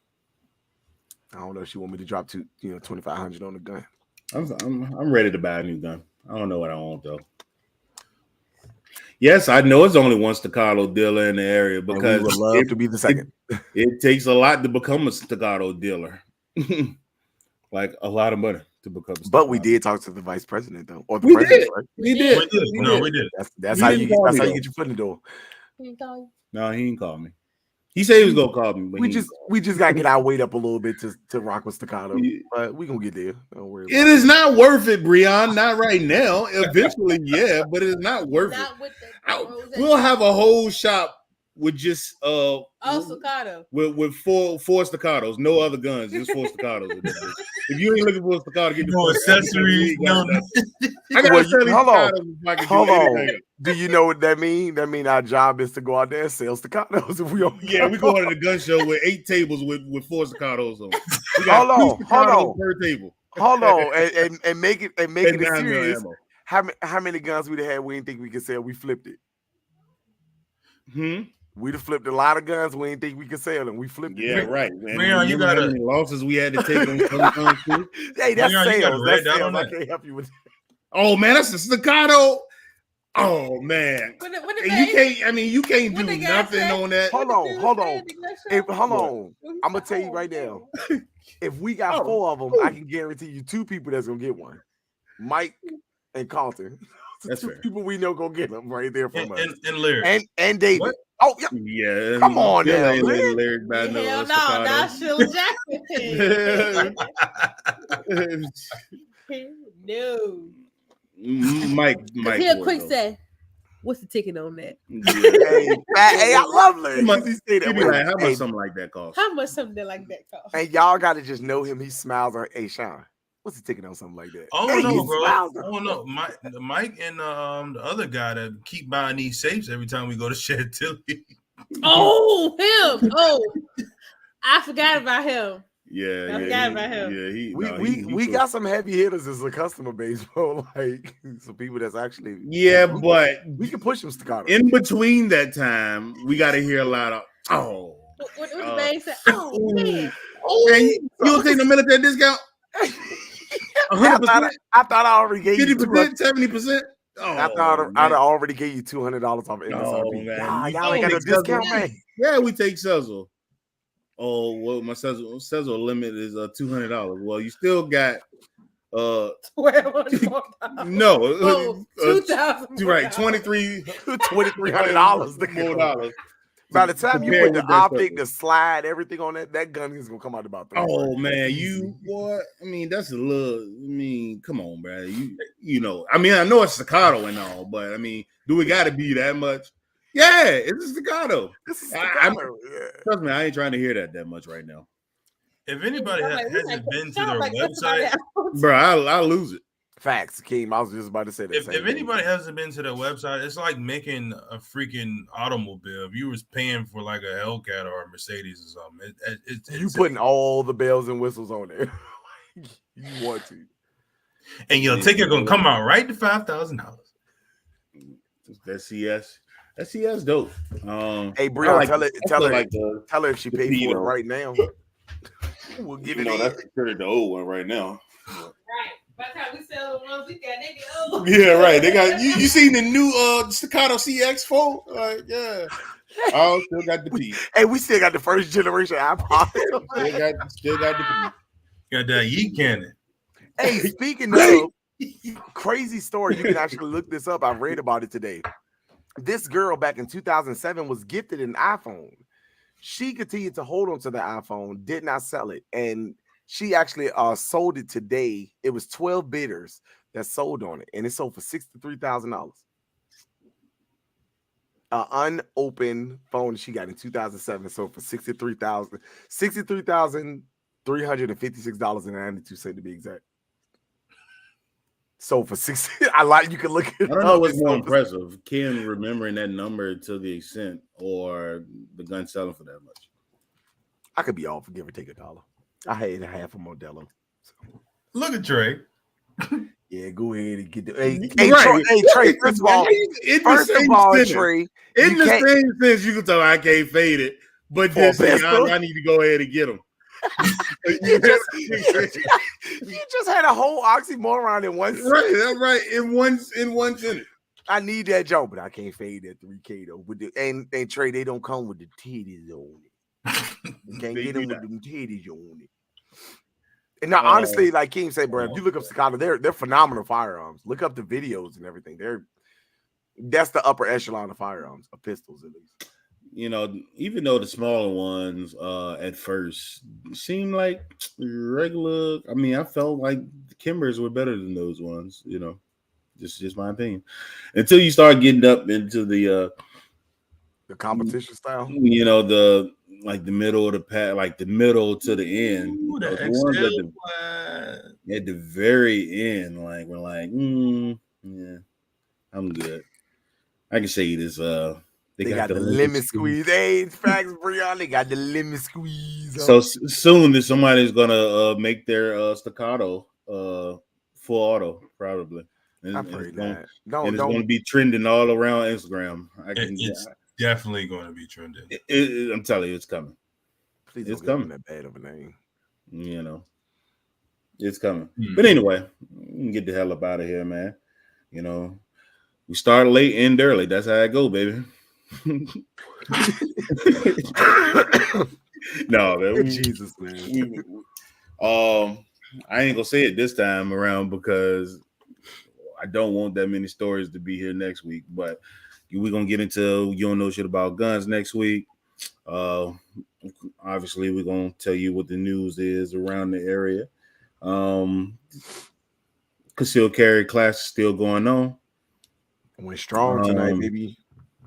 I don't know if she want me to drop to $2,500 on the gun. I'm ready to buy a new gun. I don't know what I want though. Yes, I know it's only one Staccato dealer in the area because we would love to be the second. It takes a lot to become a Staccato dealer, like a lot of money to become. But we did talk to the vice president though, or the We president. did. Right? We did. We did. No, we did. That's You how didn't you call that's me, how you though. get your foot in the door. No, he didn't call me. He said he was gonna call me. But We he just gotta get our weight up a little bit to rock with Staccato. But we gonna get there. Don't worry. It is not worth it, Breon. Not right now. Eventually, yeah, but it's not worth it. We'll have a whole shop with just Oh, Staccato. with four Staccatos, no other guns, just 4 Staccatos. If you ain't looking for a Staccato, get the No fuck out of here. accessories, We ain't got no nothing. I gotta Well, sell these hold on. Staccatos if I can Hold do on. anything. Do you know what that means? That means our job is to go out there and sell Staccatos. If we only Yeah, we go to the gun show with 8 tables with 4 Staccatos on. We got Hold 2 on, hold Staccatos on. per table. Hold on, and make it And a 9 mil serious. ammo. How many guns we had we didn't think we could sell? We flipped it. We'd have flipped a lot of guns we didn't think we could sell them. We flipped it. Yeah, right. Man. Breon, you Remember how gotta- many losses we had to take on some guns too? Hey, that's Breon, you gotta sales. write That's down on sales. I that. can't help you with that. Oh man, that's a Staccato. Oh man, What And did you can't. I mean, you can't What do the guy nothing say? on that. Hold on. Hold What? on. I'm gonna tell you right now. If we got Oh. 4 of them, I can guarantee you 2 people that's gonna get one. Mike and Carlton. That's 2 fair. people we know gonna get them right there from us. And lyric. And David. What? Oh yeah. Yeah, Come on Bill now, ain't letting man. Lyric buy no Hell no, Staccato. not Sheila Jackson. No. Mike. Here, would, quick though. say, what's the ticket on that? Hey, I love Larry. How much- He say that he be way. like, how Hey, much something like that cost? How much something like that cost? and y'all gotta just know him. He smiles on hey Sean. What's the ticket on something like that? Oh Hey, no, he bro. smiles Oh no, Mike and the other guy that keep buying these safes every time we go to Chantilly. Oh, him. Oh, I forgot about him. Yeah, I forgot about him. We got some heavy hitters as a customer base, bro. Like some people that's actually Yeah, but we can push them Staccato. in between that time, we got to hear a lot of Oh. What the man said? Oh man. Man, you don't take no military discount? 100%? I thought I already gave you 50%, 70%? I thought I'd already gave you $200 off MSRP. man. Nah, You y'all ain't got no take discount, Sezzle? man. Yeah, we take Sezzle. Oh, well, my Sezzle limit is $200. Well, you still got no, $2,000. right, $2,300 more dollars. By the time you compare put the with that optic, stuff. the slide, everything on that gun is gonna come out about $3. Oh man, you what? I mean, that's a little. I mean, come on, bro. You know. I mean, I know it's staccato and all, but I mean, do we got to be that much? Yeah, it's a staccato. Trust me, I ain't trying to hear that much right now, If anybody hasn't been to their website, bro. I'll lose it. Facts, Keem. I was just about to say that. if anybody hasn't been to their website, it's like making a freaking automobile. If you was paying for like a Hellcat or a Mercedes or something, you putting all the bells and whistles on there. You want to, and your ticket gonna come out right to $5,000. That CS dope. Hey, Brianna, tell her if she paid for it though. right now. We'll give it. That's considered the old one right now. Right. By the time we sell the ones we got, they get old. Yeah, right. They got you seen the new staccato CX4? Like, yeah. Oh, still got the P. Hey, we still got the first generation iPod. still got the P. Got that yeet cannon. Hey, speaking of crazy story, you can actually look this up. I read about it today. This girl back in 2007 was gifted an iPhone. She continued to hold on to the iPhone, did not sell it, and she actually sold it today. It was 12 bidders that sold on it, and it sold for $63,000. An unopened phone she got in 2007 sold for $63,356.92 to be exact. Sold for 60. I like you can look at it. I don't know what's more impressive, Ken remembering that number to the extent, or the gun selling for that much. I could be off for give or take $1. I had half a Modelo. So. Look at Trey. Yeah, go ahead and get the. Hey, Right. Trey. First of all, Trey. In the same sense, you can tell I can't fade it, but just I need to go ahead and get them. you just had a whole oxymoron in one sentence. Right, that's right. In one sentence. I need that joke, but I can't fade that 3K though. With the, and Trey, they don't come with the titties on it. You can't get them with them titties on it. And now, honestly, like King said, bro, if you look up Staccato, they're phenomenal firearms. Look up the videos and everything. That's the upper echelon of firearms, of pistols at least. You know, even though the smaller ones at first seemed like regular, I mean, I felt like the Kimbers were better than those ones, you know. Just my opinion. Until you start getting up into the competition style, you know, the middle of the pack, like the middle to the end. Ooh, the ones at the very end, like we're like, yeah, I'm good. I can say this. They got the lemon squeeze. Hey, facts, Brianna. They got the lemon squeeze. So soon that somebody's gonna make their Staccato full auto, probably. And, I pray that. It's going to be trending all around Instagram. It's definitely going to be trending. I'm telling you, it's coming. Please it's don't coming. That bad of a name. You know, it's coming. But anyway, we can get the hell up out of here, man. You know, we start late, end early. That's how I go, baby. No, man. Jesus, man. I ain't gonna say it this time around because I don't want that many stories to be here next week, but we're gonna get into You Don't Know Shit About Guns next week. Obviously, we're gonna tell you what the news is around the area. Concealed carry class is still going on. Went strong tonight, baby.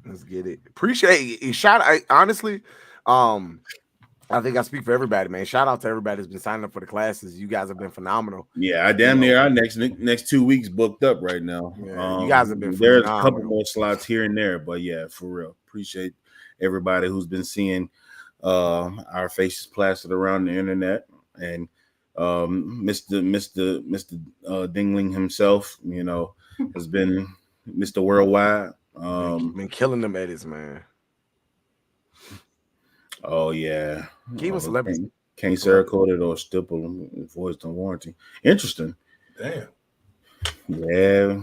Let's get it. Appreciate it. Honestly, I think I speak for everybody, man. Shout out to everybody that's been signing up for the classes. You guys have been phenomenal. Yeah, I damn near our next 2 weeks booked up right now. Yeah, you guys have been There's phenomenal. a couple more slots here and there, but yeah, for real. Appreciate everybody who's been seeing our faces plastered around the internet, and Mr. Dingling himself, you know, has been Mr. Worldwide. Been killing them edits, man. Oh yeah, Keep celebrities. Can't Cerakote it or stipple them, voice the warranty. Interesting. Damn. Yeah.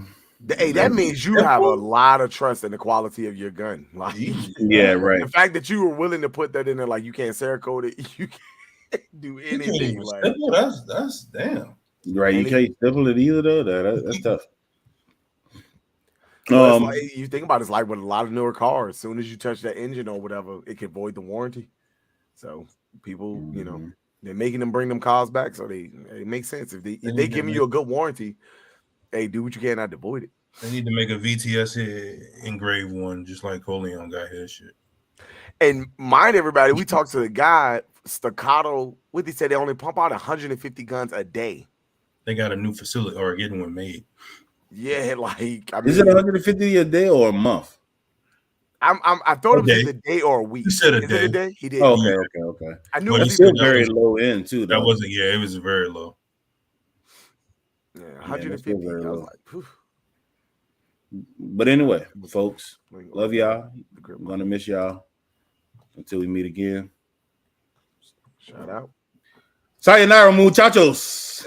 Hey, that means you have a lot of trust in the quality of your gun. Like, Yeah, right. The fact that you were willing to put that in there, like you can't Cerakote it, you can't do anything. Like That's damn. Right, you can't stipple it either though. That's tough. Well, it's like, you think about it, it's like with a lot of newer cars. As soon as you touch that engine or whatever, it can void the warranty. So people, you know, they're making them bring them cars back, so it makes sense. If they giving you a good warranty, hey, do what you can not to void it. They need to make a VTS engraved one, just like Coleon got his shit. And mind everybody, we talked to the guy, Staccato. What they said, they only pump out 150 guns a day. They got a new facility or getting one made. Yeah, like is it 150 a day or a month? I thought it was either a day or a week. He said a Is day. it a day? He did. Okay. I knew But it he was said either very low end too. That wasn't. Yeah, it was very low. Yeah, 150. I was like, phew. But anyway, folks, love y'all. I'm gonna miss y'all until we meet again. Shout out. Sayonara, muchachos.